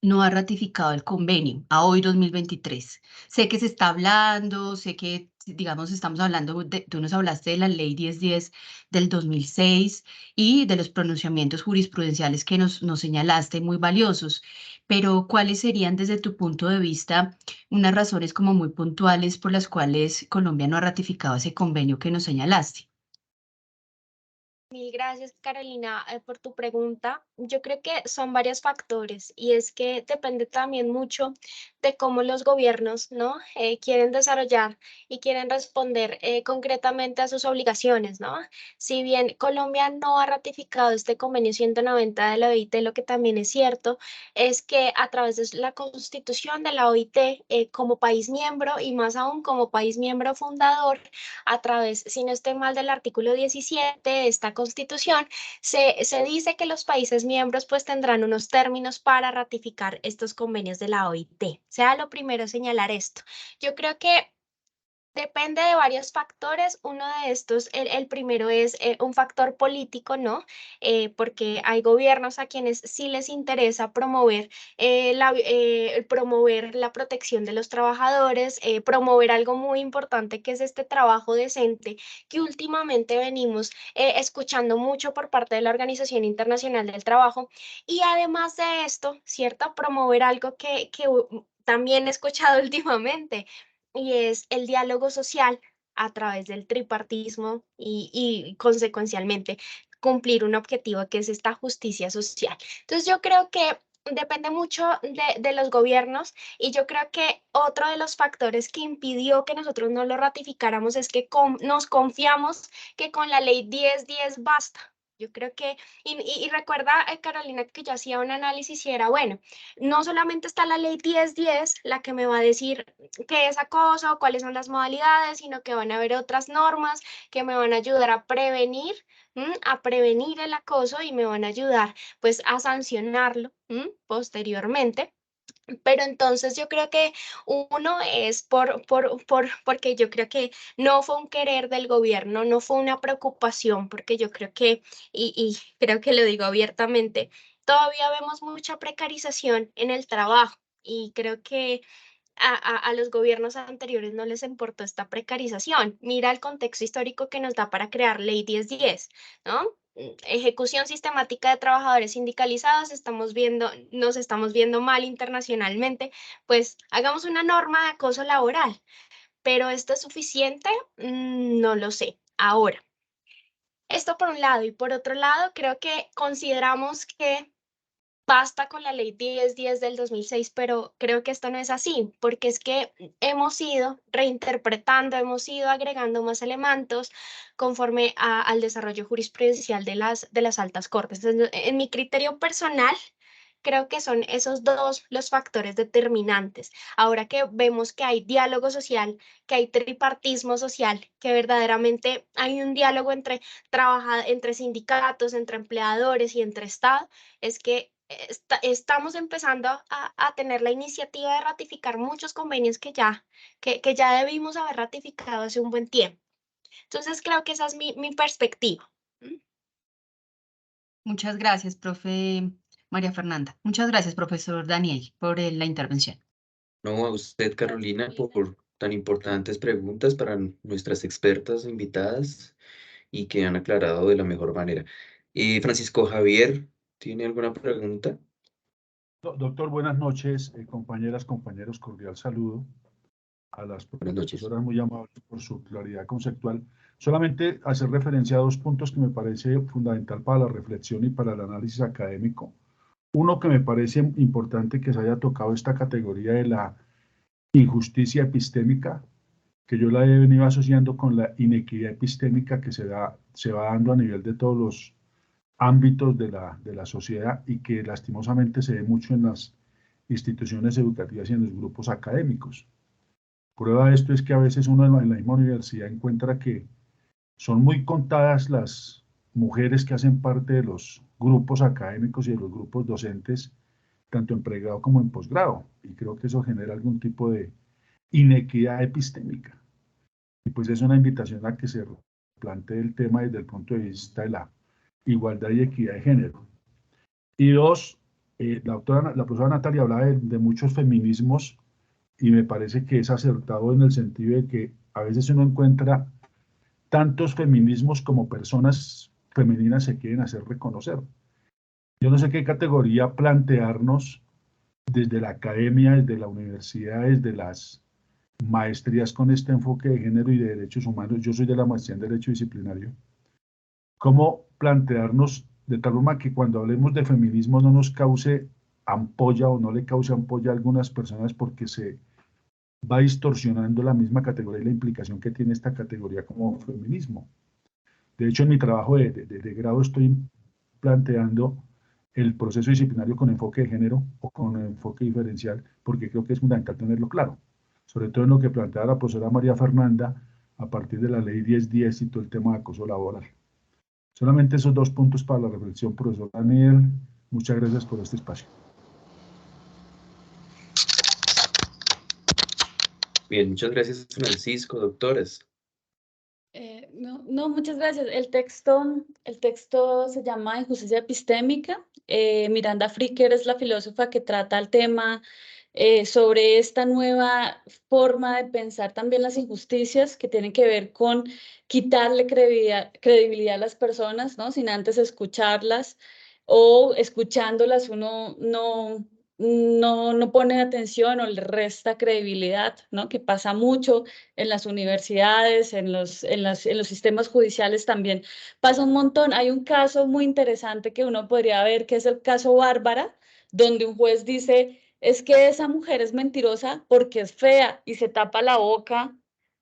no ha ratificado el convenio a hoy 2023? Sé que se está hablando, sé que, digamos, estamos hablando, tú nos hablaste de la ley 1010 del 2006 y de los pronunciamientos jurisprudenciales que nos señalaste, muy valiosos, pero ¿cuáles serían desde tu punto de vista unas razones como muy puntuales por las cuales Colombia no ha ratificado ese convenio que nos señalaste? Mil gracias, Carolina, por tu pregunta. Yo creo que son varios factores y es que depende también mucho de cómo los gobiernos, ¿no? Quieren desarrollar y quieren responder concretamente a sus obligaciones, ¿no? Si bien Colombia no ha ratificado este convenio 190 de la OIT, lo que también es cierto es que a través de la constitución de la OIT, como país miembro y más aún como país miembro fundador, a través, si no estoy mal, del artículo 17 de esta Constitución, se dice que los países miembros pues tendrán unos términos para ratificar estos convenios de la OIT. Sea lo primero señalar esto. Yo creo que depende de varios factores. Uno de estos, el primero es un factor político, ¿no? Porque hay gobiernos a quienes sí les interesa promover la protección de los trabajadores, promover algo muy importante que es este trabajo decente que últimamente venimos escuchando mucho por parte de la Organización Internacional del Trabajo. Y además de esto, ¿cierto? Promover algo que también he escuchado últimamente y es el diálogo social a través del tripartismo y consecuencialmente cumplir un objetivo que es esta justicia social. Entonces yo creo que depende mucho de los gobiernos y yo creo que otro de los factores que impidió que nosotros no lo ratificáramos es que nos confiamos que con la ley 1010 basta. Yo creo que, y recuerda, Carolina, que yo hacía un análisis y era, bueno, no solamente está la ley 1010, la que me va a decir qué es acoso, cuáles son las modalidades, sino que van a haber otras normas que me van a ayudar a prevenir el acoso y me van a ayudar pues a sancionarlo posteriormente. Pero entonces yo creo que uno es porque yo creo que no fue un querer del gobierno, no fue una preocupación, porque yo creo que, y creo que lo digo abiertamente, todavía vemos mucha precarización en el trabajo y creo que a los gobiernos anteriores no les importó esta precarización. Mira el contexto histórico que nos da para crear Ley 1010, ¿no? Ejecución sistemática de trabajadores sindicalizados, nos estamos viendo mal internacionalmente, pues hagamos una norma de acoso laboral, pero ¿esto es suficiente? No lo sé. Ahora, esto por un lado, y por otro lado, creo que consideramos que basta con la ley 1010 del 2006, pero creo que esto no es así, porque es que hemos ido reinterpretando, hemos ido agregando más elementos conforme al desarrollo jurisprudencial de las altas cortes. Entonces, en mi criterio personal, creo que son esos dos los factores determinantes. Ahora que vemos que hay diálogo social, que hay tripartismo social, que verdaderamente hay un diálogo entre sindicatos, entre empleadores y entre Estado, es que estamos empezando a tener la iniciativa de ratificar muchos convenios que ya debimos haber ratificado hace un buen tiempo. Entonces, creo que esa es mi perspectiva. Muchas gracias, profe María Fernanda. Muchas gracias, profesor Daniel, por la intervención. No, a usted, Carolina, por tan importantes preguntas para nuestras expertas invitadas y que han aclarado de la mejor manera. Francisco Javier, ¿tiene alguna pregunta? Doctor, buenas noches, compañeras, compañeros, cordial saludo a las Buenas noches. profesoras muy amables por su claridad conceptual. Solamente hacer referencia a dos puntos que me parece fundamental para la reflexión y para el análisis académico. Uno que me parece importante que se haya tocado esta categoría de la injusticia epistémica, que yo la he venido asociando con la inequidad epistémica que se va dando a nivel de todos los ámbitos de la sociedad y que lastimosamente se ve mucho instituciones educativas y en los grupos académicos. Prueba de esto es que a veces uno en la misma universidad encuentra que son muy contadas las mujeres que hacen parte de los grupos académicos y de los grupos docentes, tanto en pregrado como en posgrado, y creo que eso genera algún tipo de inequidad epistémica. Y pues es una invitación a que se plantee el tema desde el punto de vista de la igualdad y equidad de género. Y dos, la profesora Natalia hablaba de muchos feminismos y me parece que es acertado en el sentido de que a veces uno encuentra tantos feminismos como personas femeninas se quieren hacer reconocer. Yo no sé qué categoría plantearnos desde la academia, desde la universidad, desde las maestrías con este enfoque de género y de derechos humanos. Yo soy de la maestría en Derecho Disciplinario. ¿Cómo plantearnos de tal forma que cuando hablemos de feminismo no nos cause ampolla o no le cause ampolla a algunas personas porque se va distorsionando la misma categoría y la implicación que tiene esta categoría como feminismo? De hecho, en mi trabajo de grado estoy planteando el proceso disciplinario con enfoque de género o con enfoque diferencial, porque creo que es fundamental tenerlo claro, sobre todo en lo que plantea la profesora María Fernanda a partir de la ley 1010 y todo el tema de acoso laboral. Solamente esos dos puntos para la reflexión, profesor Daniel. Muchas gracias por este espacio. Bien, muchas gracias, Francisco, doctores. No, muchas gracias. El texto se llama Injusticia Epistémica. Miranda Fricker es la filósofa que trata el tema sobre esta nueva forma de pensar también las injusticias que tienen que ver con quitarle credibilidad a las personas, ¿no? Sin antes escucharlas o escuchándolas uno no pone atención o le resta credibilidad, ¿no? Que pasa mucho en las universidades, en los sistemas judiciales también. Pasa un montón. Hay un caso muy interesante que uno podría ver, que es el caso Bárbara, donde un juez dice, es que esa mujer es mentirosa porque es fea y se tapa la boca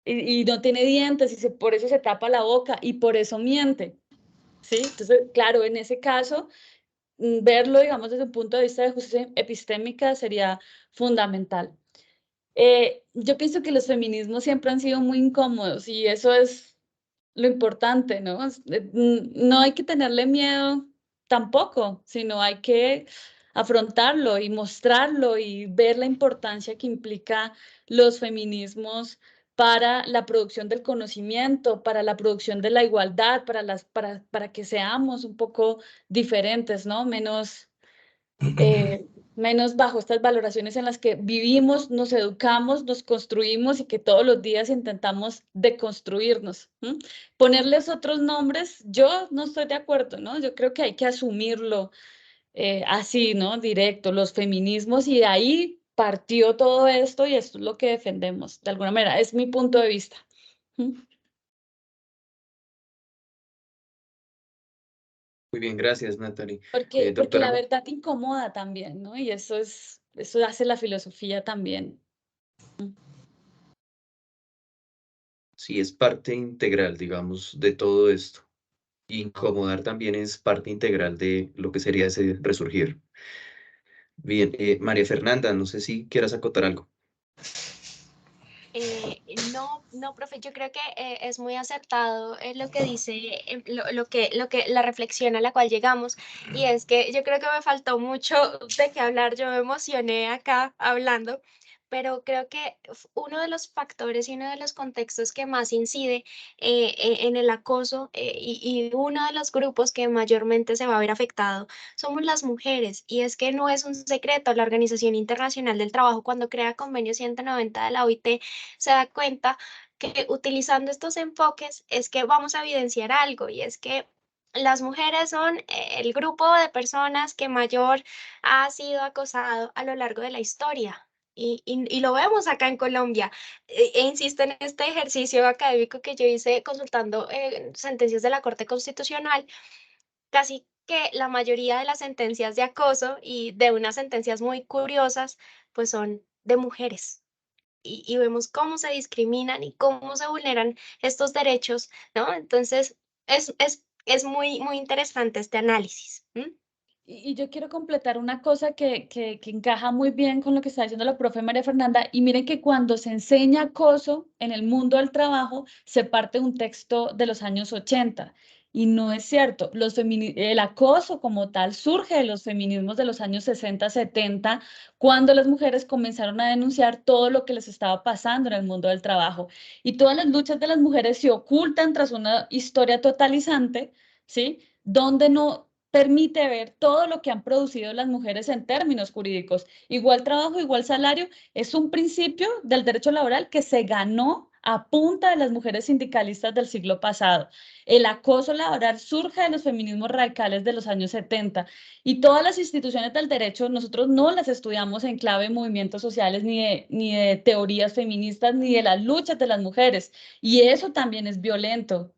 y no tiene dientes y por eso se tapa la boca y por eso miente. ¿Sí? Entonces, claro, en ese caso verlo, digamos, desde un punto de vista de justicia epistémica sería fundamental. Yo pienso que los feminismos siempre han sido muy incómodos y eso es lo importante, ¿no? No hay que tenerle miedo tampoco, sino hay que afrontarlo y mostrarlo y ver la importancia que implica los feminismos para la producción del conocimiento, para la producción de la igualdad, para que seamos un poco diferentes, ¿no? Menos bajo estas valoraciones en las que vivimos, nos educamos, nos construimos y que todos los días intentamos deconstruirnos. Ponerles otros nombres, yo no estoy de acuerdo, ¿no? Yo creo que hay que asumirlo así, ¿no? Directo, los feminismos y de ahí partió todo esto y esto es lo que defendemos, de alguna manera, es mi punto de vista. Muy bien, gracias, Natalie. Porque la Doctora, verdad incomoda también, ¿no? Y eso hace la filosofía también. sí, es parte integral, digamos, de todo esto. Incomodar también es parte integral de lo que sería ese resurgir. Bien, María Fernanda, no sé si quieras acotar algo. No, profe, yo creo que es muy acertado lo que dice, la reflexión a la cual llegamos, y es que yo creo que me faltó mucho de qué hablar, yo me emocioné acá hablando, pero creo que uno de los factores y uno de los contextos que más incide en el acoso y uno de los grupos que mayormente se va a ver afectado somos las mujeres, y es que no es un secreto, la Organización Internacional del Trabajo cuando crea Convenio 190 de la OIT se da cuenta que utilizando estos enfoques es que vamos a evidenciar algo, y es que las mujeres son el grupo de personas que mayor ha sido acosado a lo largo de la historia. Y lo vemos acá en Colombia. Insisto en este ejercicio académico que yo hice consultando sentencias de la Corte Constitucional. Casi que la mayoría de las sentencias de acoso y de unas sentencias muy curiosas, pues son de mujeres. Y vemos cómo se discriminan y cómo se vulneran estos derechos, ¿no? Entonces, es muy interesante este análisis. Y yo quiero completar una cosa que encaja muy bien con lo que está diciendo la profe María Fernanda. Y miren que cuando se enseña acoso en el mundo del trabajo, se parte de un texto de los años 80. Y no es cierto. El acoso como tal surge de los feminismos de los años 60, 70, cuando las mujeres comenzaron a denunciar todo lo que les estaba pasando en el mundo del trabajo. Y todas las luchas de las mujeres se ocultan tras una historia totalizante, ¿sí? Donde no permite ver todo lo que han producido las mujeres en términos jurídicos. Igual trabajo, igual salario, es un principio del derecho laboral que se ganó a punta de las mujeres sindicalistas del siglo pasado. El acoso laboral surge de los feminismos radicales de los años 70 y todas las instituciones del derecho nosotros no las estudiamos en clave de movimientos sociales ni de teorías feministas ni de las luchas de las mujeres y eso también es violento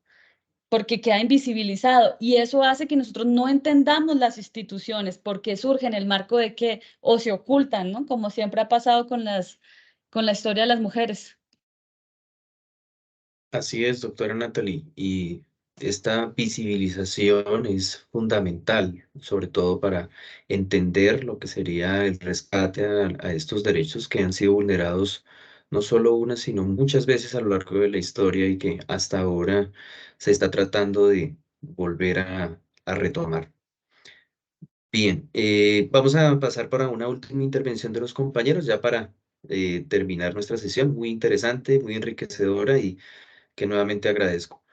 porque queda invisibilizado y eso hace que nosotros no entendamos las instituciones porque surgen en el marco de que o se ocultan, ¿no? Como siempre ha pasado con la historia de las mujeres. Así es, doctora Natalie, y esta visibilización es fundamental, sobre todo para entender lo que sería el rescate a estos derechos que han sido vulnerados no solo una, sino muchas veces a lo largo de la historia y que hasta ahora se está tratando de volver a retomar. Bien, vamos a pasar para una última intervención de los compañeros, ya para terminar nuestra sesión, muy interesante, muy enriquecedora y que nuevamente agradezco.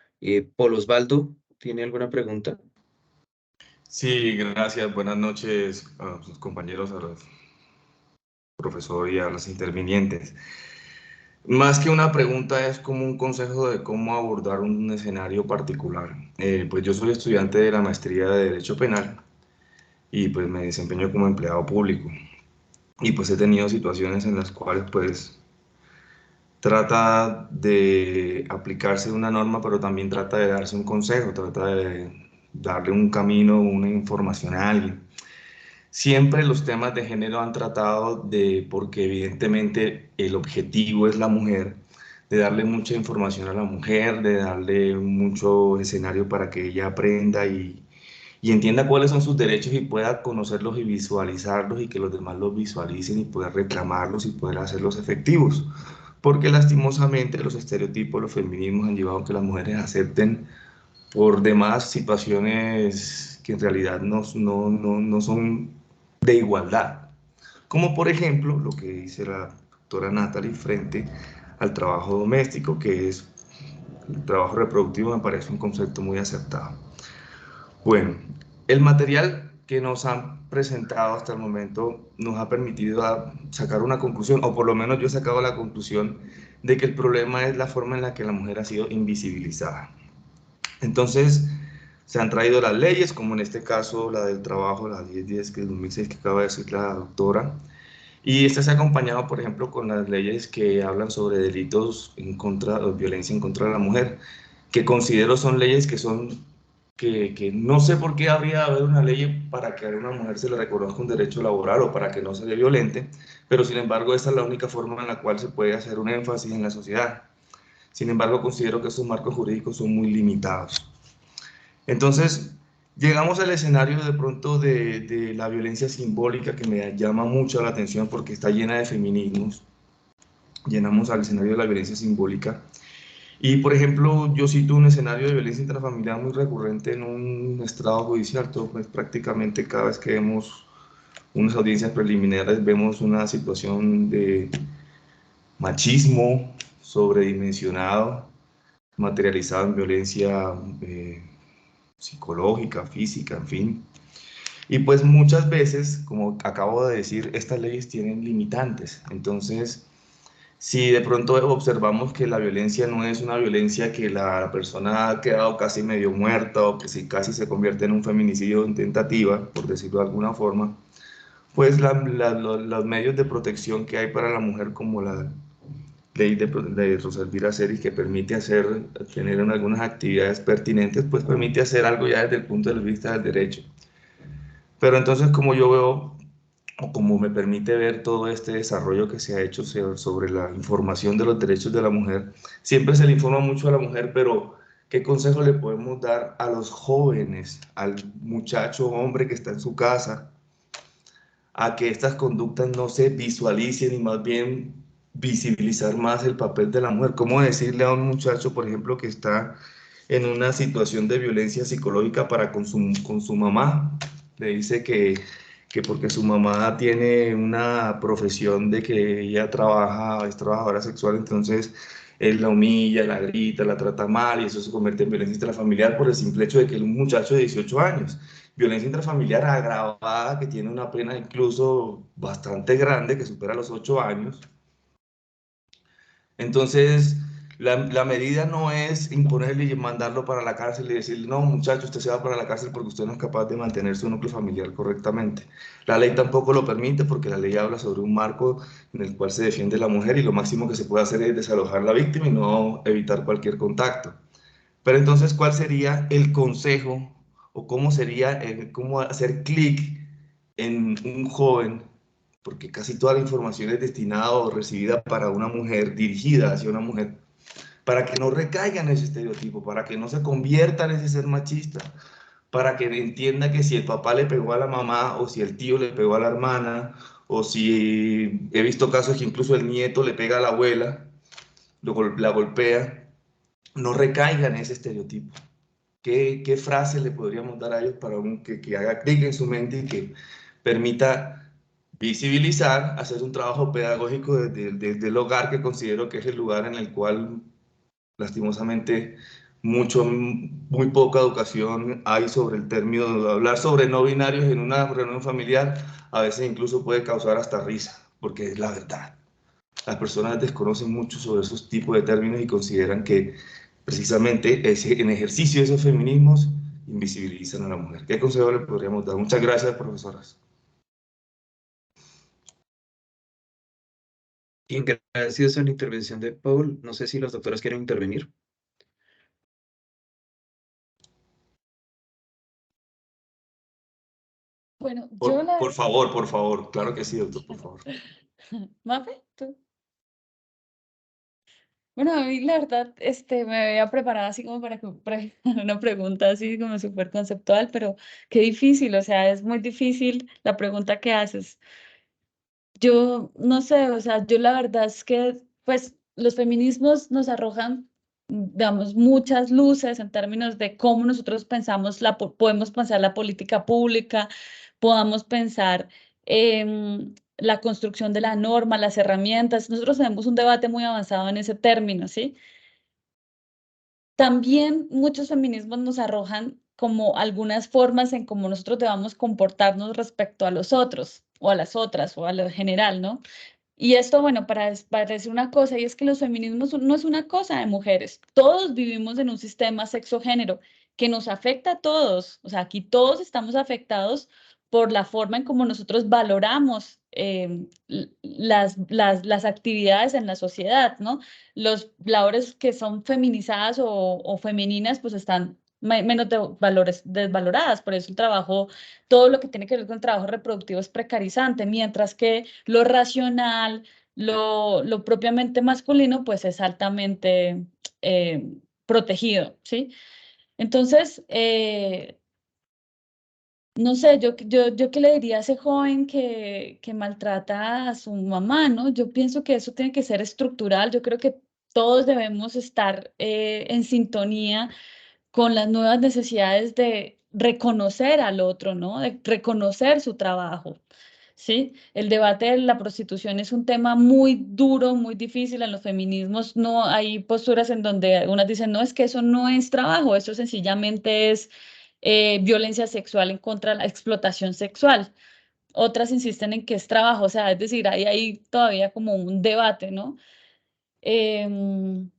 Paul Osvaldo, ¿tiene alguna pregunta? Sí, gracias. Buenas noches a sus compañeros, a los profesores y a los intervinientes. Más que una pregunta, es como un consejo de cómo abordar un escenario particular. Pues yo soy estudiante de la maestría de Derecho Penal y pues me desempeño como empleado público. Y pues he tenido situaciones en las cuales pues trata de aplicarse una norma, pero también trata de darse un consejo, trata de darle un camino, una información a alguien. Siempre los temas de género han tratado de, porque evidentemente el objetivo es la mujer, de darle mucha información a la mujer, de darle mucho escenario para que ella aprenda y entienda cuáles son sus derechos y pueda conocerlos y visualizarlos y que los demás los visualicen y poder reclamarlos y poder hacerlos efectivos. Porque lastimosamente los estereotipos, los feminismos han llevado a que las mujeres acepten por demás situaciones que en realidad no son de igualdad. Como por ejemplo lo que dice la doctora Natalie frente al trabajo doméstico, que es el trabajo reproductivo, me parece un concepto muy acertado. Bueno, el material que nos han presentado hasta el momento nos ha permitido sacar una conclusión, o por lo menos yo he sacado la conclusión de que el problema es la forma en la que la mujer ha sido invisibilizada. Entonces, se han traído las leyes, como en este caso la del trabajo, la 1010 que es 2006 que acaba de decir la doctora, y esta se ha acompañado, por ejemplo, con las leyes que hablan sobre delitos en contra o violencia en contra de la mujer, que considero son leyes que no sé por qué habría de haber una ley para que a una mujer se le reconozca un derecho laboral o para que no se le violente, pero sin embargo esa es la única forma en la cual se puede hacer un énfasis en la sociedad. Sin embargo, considero que esos marcos jurídicos son muy limitados. Entonces, llegamos al escenario de pronto de la violencia simbólica que me llama mucho la atención porque está llena de feminismos. Llenamos al escenario de la violencia simbólica. Y, por ejemplo, yo cito un escenario de violencia intrafamiliar muy recurrente en un estrado judicial. Todo, pues, prácticamente cada vez que vemos unas audiencias preliminares vemos una situación de machismo sobredimensionado, materializado en violencia psicológica, física, en fin. Y pues muchas veces, como acabo de decir, estas leyes tienen limitantes. Entonces, si de pronto observamos que la violencia no es una violencia que la persona ha quedado casi medio muerta o que casi se convierte en un feminicidio en tentativa, por decirlo de alguna forma, pues los medios de protección que hay para la mujer, como la ley de Rosalvira Ceres, que permite tener algunas actividades pertinentes, pues permite hacer algo ya desde el punto de vista del derecho. Pero entonces, como yo veo, o como me permite ver todo este desarrollo que se ha hecho sobre la información de los derechos de la mujer, siempre se le informa mucho a la mujer, pero ¿Qué consejo le podemos dar a los jóvenes, al muchacho hombre que está en su casa, a que estas conductas no se visualicen y más bien visibilizar más el papel de la mujer? ¿Cómo decirle a un muchacho, por ejemplo, que está en una situación de violencia psicológica con su mamá? Le dice que porque su mamá tiene una profesión de que ella trabaja, es trabajadora sexual, entonces él la humilla, la grita, la trata mal y eso se convierte en violencia intrafamiliar por el simple hecho de que es un muchacho de 18 años. Violencia intrafamiliar agravada que tiene una pena incluso bastante grande, que supera los 8 años. Entonces, la medida no es imponerle y mandarlo para la cárcel y decirle, no, muchacho, usted se va para la cárcel porque usted no es capaz de mantener su núcleo familiar correctamente. La ley tampoco lo permite porque la ley habla sobre un marco en el cual se defiende la mujer y lo máximo que se puede hacer es desalojar a la víctima y no evitar cualquier contacto. Pero entonces, ¿cuál sería el consejo o cómo sería cómo hacer clic en un joven? Porque casi toda la información es destinada o recibida para una mujer, dirigida hacia una mujer, para que no recaiga en ese estereotipo, para que no se convierta en ese ser machista, para que entienda que si el papá le pegó a la mamá o si el tío le pegó a la hermana o si he visto casos que incluso el nieto le pega a la abuela, la golpea, no recaiga en ese estereotipo. ¿Qué frase le podríamos dar a ellos para que haga clic en su mente y que permita visibilizar, hacer un trabajo pedagógico desde el hogar, que considero que es el lugar en el cual lastimosamente muy poca educación hay sobre el término de hablar sobre no binarios en una reunión familiar? A veces incluso puede causar hasta risa, porque es la verdad. Las personas desconocen mucho sobre esos tipos de términos y consideran que precisamente en ejercicio de esos feminismos invisibilizan a la mujer. ¿Qué consejo le podríamos dar? Muchas gracias, profesoras. Bien, gracias a la intervención de Paul. No sé si los doctores quieren intervenir. Bueno, Por favor. Claro que sí, doctor, por favor. Mafe, ¿tú? Bueno, a mí la verdad, me había preparado así como para una pregunta así como súper conceptual, pero qué difícil, o sea, es muy difícil la pregunta que haces. Yo no sé, o sea, yo la verdad es que, pues, los feminismos nos arrojan, digamos, muchas luces en términos de cómo nosotros pensamos, podemos pensar la política pública, podamos pensar la construcción de la norma, las herramientas. Nosotros tenemos un debate muy avanzado en ese término, ¿sí? También muchos feminismos nos arrojan como algunas formas en cómo nosotros debamos comportarnos respecto a los otros, o a las otras, o a lo general, ¿no? Y esto, bueno, para decir una cosa, y es que los feminismos no es una cosa de mujeres. Todos vivimos en un sistema sexo-género que nos afecta a todos. O sea, aquí todos estamos afectados por la forma en cómo nosotros valoramos las actividades en la sociedad, ¿no? Los labores que son feminizadas o femeninas, pues están menos desvaloradas. Por eso el trabajo, todo lo que tiene que ver con el trabajo reproductivo es precarizante, mientras que lo racional, lo propiamente masculino, pues es altamente protegido, ¿sí? Entonces, no sé, yo qué le diría a ese joven que maltrata a su mamá, ¿no? Yo pienso que eso tiene que ser estructural. Yo creo que todos debemos estar en sintonía con las nuevas necesidades de reconocer al otro, ¿no? De reconocer su trabajo, ¿sí? El debate de la prostitución es un tema muy duro, muy difícil. En los feminismos no hay posturas en donde unas dicen, no, es que eso no es trabajo, eso sencillamente es violencia sexual en contra de la explotación sexual. Otras insisten en que es trabajo, o sea, es decir, hay todavía como un debate, ¿no? Em,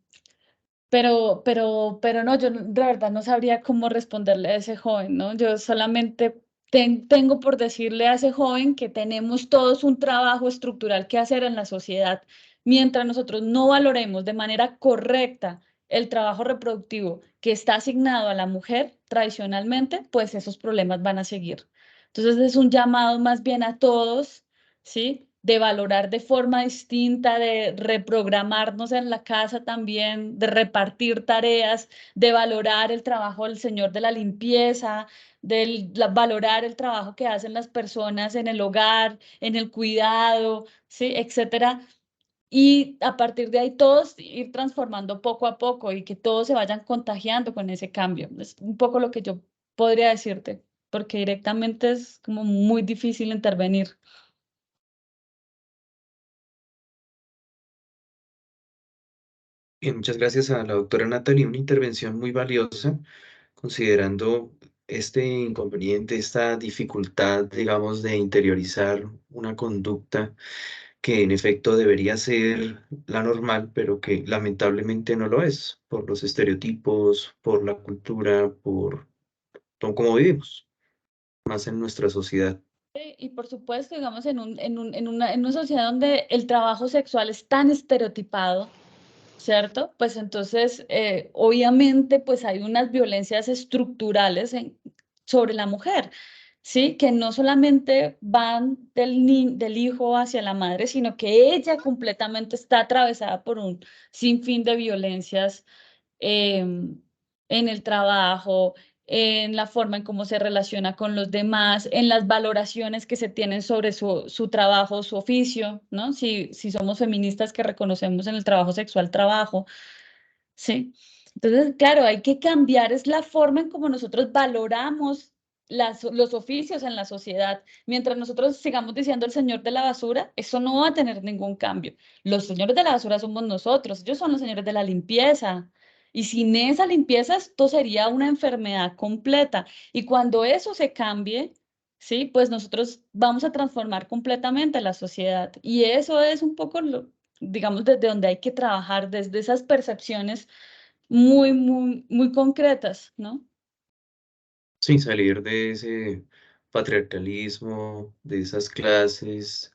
pero no, yo de verdad no sabría cómo responderle a ese joven, ¿no? Yo solamente tengo por decirle a ese joven que tenemos todos un trabajo estructural que hacer en la sociedad. Mientras nosotros no valoremos de manera correcta el trabajo reproductivo que está asignado a la mujer tradicionalmente, pues esos problemas van a seguir. Entonces es un llamado más bien a todos, ¿sí? de valorar de forma distinta, de reprogramarnos en la casa también, de repartir tareas, de valorar el trabajo del señor de la limpieza, de valorar el trabajo que hacen las personas en el hogar, en el cuidado, ¿sí? Etcétera. Y a partir de ahí todos ir transformando poco a poco y que todos se vayan contagiando con ese cambio. Es un poco lo que yo podría decirte, porque directamente es como muy difícil intervenir. Bien, muchas gracias a la doctora Natalie, una intervención muy valiosa, considerando este inconveniente, esta dificultad, digamos, de interiorizar una conducta que en efecto debería ser la normal, pero que lamentablemente no lo es, por los estereotipos, por la cultura, por todo cómo vivimos, más en nuestra sociedad. Y por supuesto, digamos, en una sociedad donde el trabajo sexual es tan estereotipado, ¿cierto? Pues entonces, obviamente, pues hay unas violencias estructurales sobre la mujer, ¿sí? Que no solamente van del hijo hacia la madre, sino que ella completamente está atravesada por un sinfín de violencias en el trabajo, en la forma en cómo se relaciona con los demás, en las valoraciones que se tienen sobre su trabajo, su oficio, ¿no? Si somos feministas que reconocemos en el trabajo sexual trabajo, ¿sí? Entonces, claro, hay que cambiar, es la forma en cómo nosotros valoramos los oficios en la sociedad. Mientras nosotros sigamos diciendo el señor de la basura, eso no va a tener ningún cambio. Los señores de la basura somos nosotros, ellos son los señores de la limpieza. Y sin esa limpieza, esto sería una enfermedad completa. Y cuando eso se cambie, sí, pues nosotros vamos a transformar completamente la sociedad. Y eso es un poco digamos, desde donde hay que trabajar, desde esas percepciones muy concretas, ¿no? Sí, salir de ese patriarcalismo, de esas clases,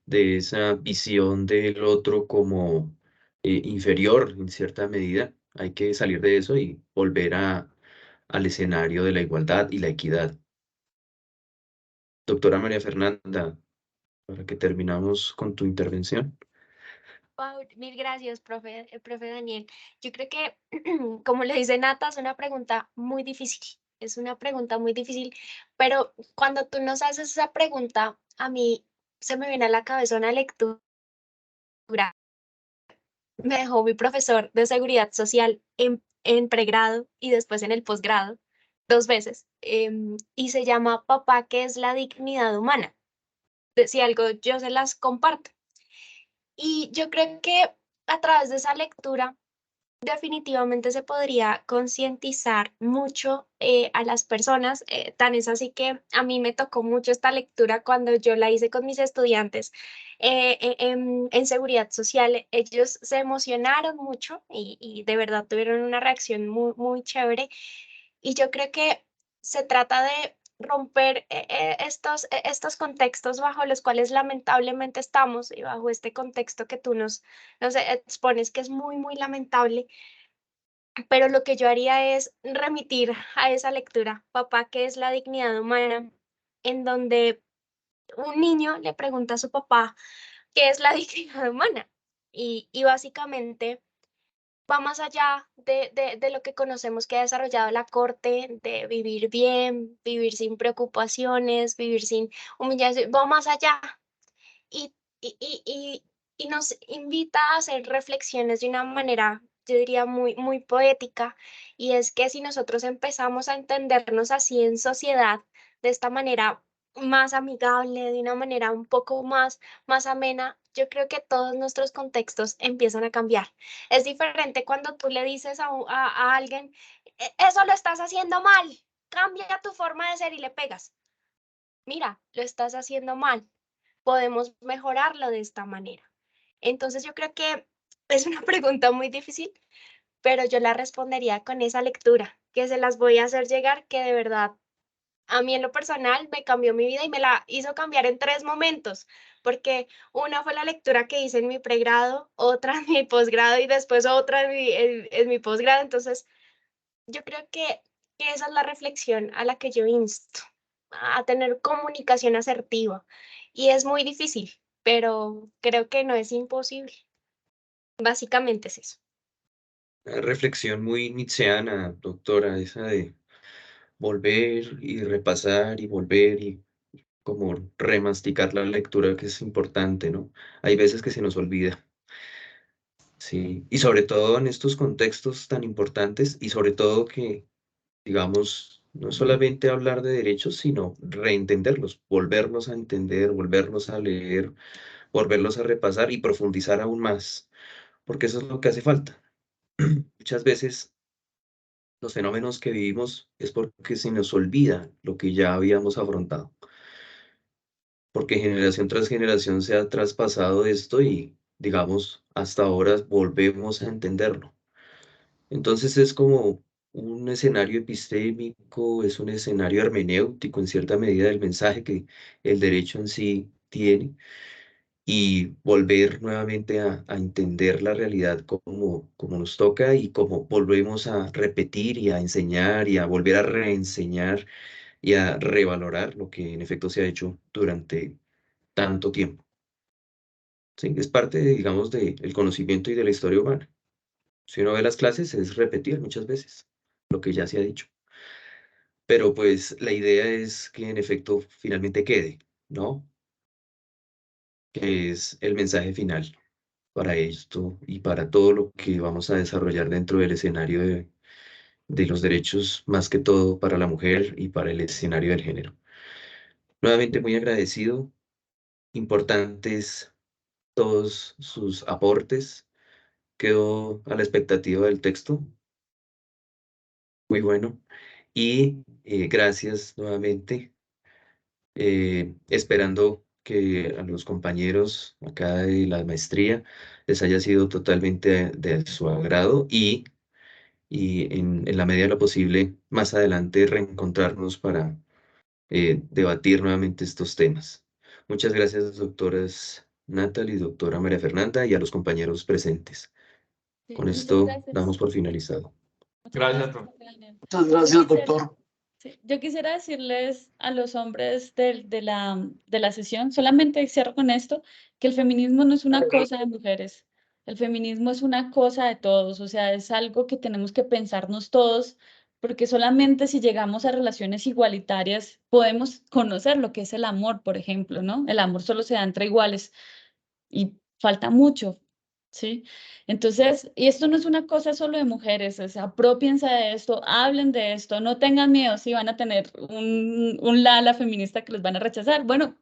de esa visión del otro como inferior en cierta medida. Hay que salir de eso y volver al escenario de la igualdad y la equidad. Doctora María Fernanda, para que terminamos con tu intervención. Wow, mil gracias, profe Daniel. Yo creo que, como le dice Nata, es una pregunta muy difícil. Es una pregunta muy difícil, pero cuando tú nos haces esa pregunta, a mí se me viene a la cabeza una lectura. Me dejó mi profesor de seguridad social en pregrado y después en el posgrado, 2 veces, y se llama Papá, ¿qué es la dignidad humana? Si algo yo se las comparto. Y yo creo que a través de esa lectura definitivamente se podría concientizar mucho a las personas, tan es así que a mí me tocó mucho esta lectura cuando yo la hice con mis estudiantes en seguridad social. Ellos se emocionaron mucho y de verdad tuvieron una reacción muy chévere. Y yo creo que se trata de romper estos contextos bajo los cuales lamentablemente estamos y bajo este contexto que tú nos expones, que es muy lamentable, pero lo que yo haría es remitir a esa lectura, Papá, ¿qué es la dignidad humana? En donde un niño le pregunta a su papá, ¿qué es la dignidad humana? Y básicamente va más allá de lo que conocemos que ha desarrollado la corte, de vivir bien, vivir sin preocupaciones, vivir sin humillación, va más allá y, y, y, y, y nos invita a hacer reflexiones de una manera, yo diría, muy poética, y es que si nosotros empezamos a entendernos así en sociedad, de esta manera más amigable, de una manera un poco más amena, yo creo que todos nuestros contextos empiezan a cambiar. Es diferente cuando tú le dices a alguien, Eso lo estás haciendo mal, cambia tu forma de ser", y le pegas. Mira, lo estás haciendo mal, podemos mejorarlo de esta manera. Entonces yo creo que es una pregunta muy difícil, pero yo la respondería con esa lectura, que se las voy a hacer llegar, que de verdad a mí en lo personal me cambió mi vida y me la hizo cambiar en 3 momentos, porque una fue la lectura que hice en mi pregrado, otra en mi posgrado y después otra en mi posgrado. Entonces yo creo que esa es la reflexión a la que yo insto, a tener comunicación asertiva. Y es muy difícil, pero creo que no es imposible. Básicamente es eso. Una reflexión muy nietzscheana, doctora, esa de volver y repasar y volver y como remasticar la lectura, que es importante, ¿no? Hay veces que se nos olvida. Sí, y sobre todo en estos contextos tan importantes y sobre todo que, digamos, no solamente hablar de derechos, sino reentenderlos, volverlos a entender, volverlos a leer, volverlos a repasar y profundizar aún más, porque eso es lo que hace falta. Muchas veces los fenómenos que vivimos es porque se nos olvida lo que ya habíamos afrontado, porque generación tras generación se ha traspasado esto y, digamos, hasta ahora volvemos a entenderlo. Entonces es como un escenario epistémico, es un escenario hermenéutico en cierta medida del mensaje que el derecho en sí tiene y volver nuevamente a entender la realidad como nos toca y como volvemos a repetir y a enseñar y a volver a reenseñar y a revalorar lo que en efecto se ha hecho durante tanto tiempo. Sí, es parte, digamos, del conocimiento y de la historia humana. Si uno ve las clases, es repetir muchas veces lo que ya se ha dicho. Pero pues la idea es que en efecto finalmente quede, ¿no? Que es el mensaje final para esto y para todo lo que vamos a desarrollar dentro del escenario de los derechos, más que todo para la mujer y para el escenario del género. Nuevamente muy agradecido, importantes todos sus aportes. Quedo a la expectativa del texto. Muy bueno. Y gracias nuevamente. Esperando que a los compañeros acá de la maestría les haya sido totalmente de su agrado y en la medida de lo posible más adelante reencontrarnos para debatir nuevamente estos temas. Muchas gracias, doctoras Natalie, doctora María Fernanda y a los compañeros presentes. Sí, Con muchas esto gracias. damos por finalizado. Muchas Gracias, gracias, doctor. Daniel. Muchas Yo gracias, quisiera- doctor. Sí, yo quisiera decirles a los hombres de la sesión, solamente cierro con esto, que el feminismo no es una cosa de mujeres, el feminismo es una cosa de todos, o sea, es algo que tenemos que pensarnos todos, porque solamente si llegamos a relaciones igualitarias podemos conocer lo que es el amor, por ejemplo, ¿no? El amor solo se da entre iguales y falta mucho, ¿sí? Entonces, y esto no es una cosa solo de mujeres, o sea, apropiense de esto, hablen de esto, no tengan miedo si van a tener un ala feminista que los van a rechazar. Bueno,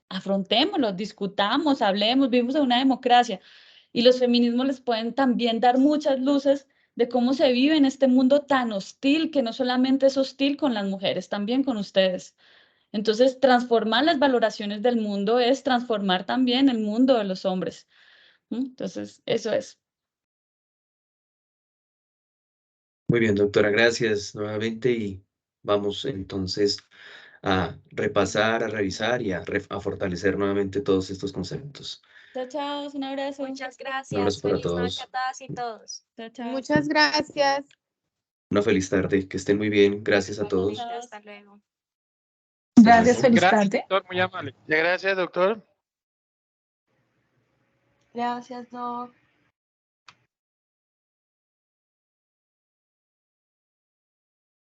afrontémoslo, discutamos, hablemos, vivimos en una democracia y los feminismos les pueden también dar muchas luces de cómo se vive en este mundo tan hostil, que no solamente es hostil con las mujeres, también con ustedes. Entonces, transformar las valoraciones del mundo es transformar también el mundo de los hombres. Entonces, eso es. Muy bien, doctora, gracias nuevamente y vamos entonces a repasar, a revisar y a fortalecer nuevamente todos estos conceptos. Chao, chao, un abrazo. Muchas Un abrazo gracias. para Feliz noche a todos. todas y todos. Chao, chao. Muchas gracias. Una feliz tarde, que estén muy bien. Gracias a todos. Igualmente, hasta luego. Hasta Gracias, luego. feliz Gracias, tarde. doctor, muy amable. Gracias, doctor. Gracias, Doc.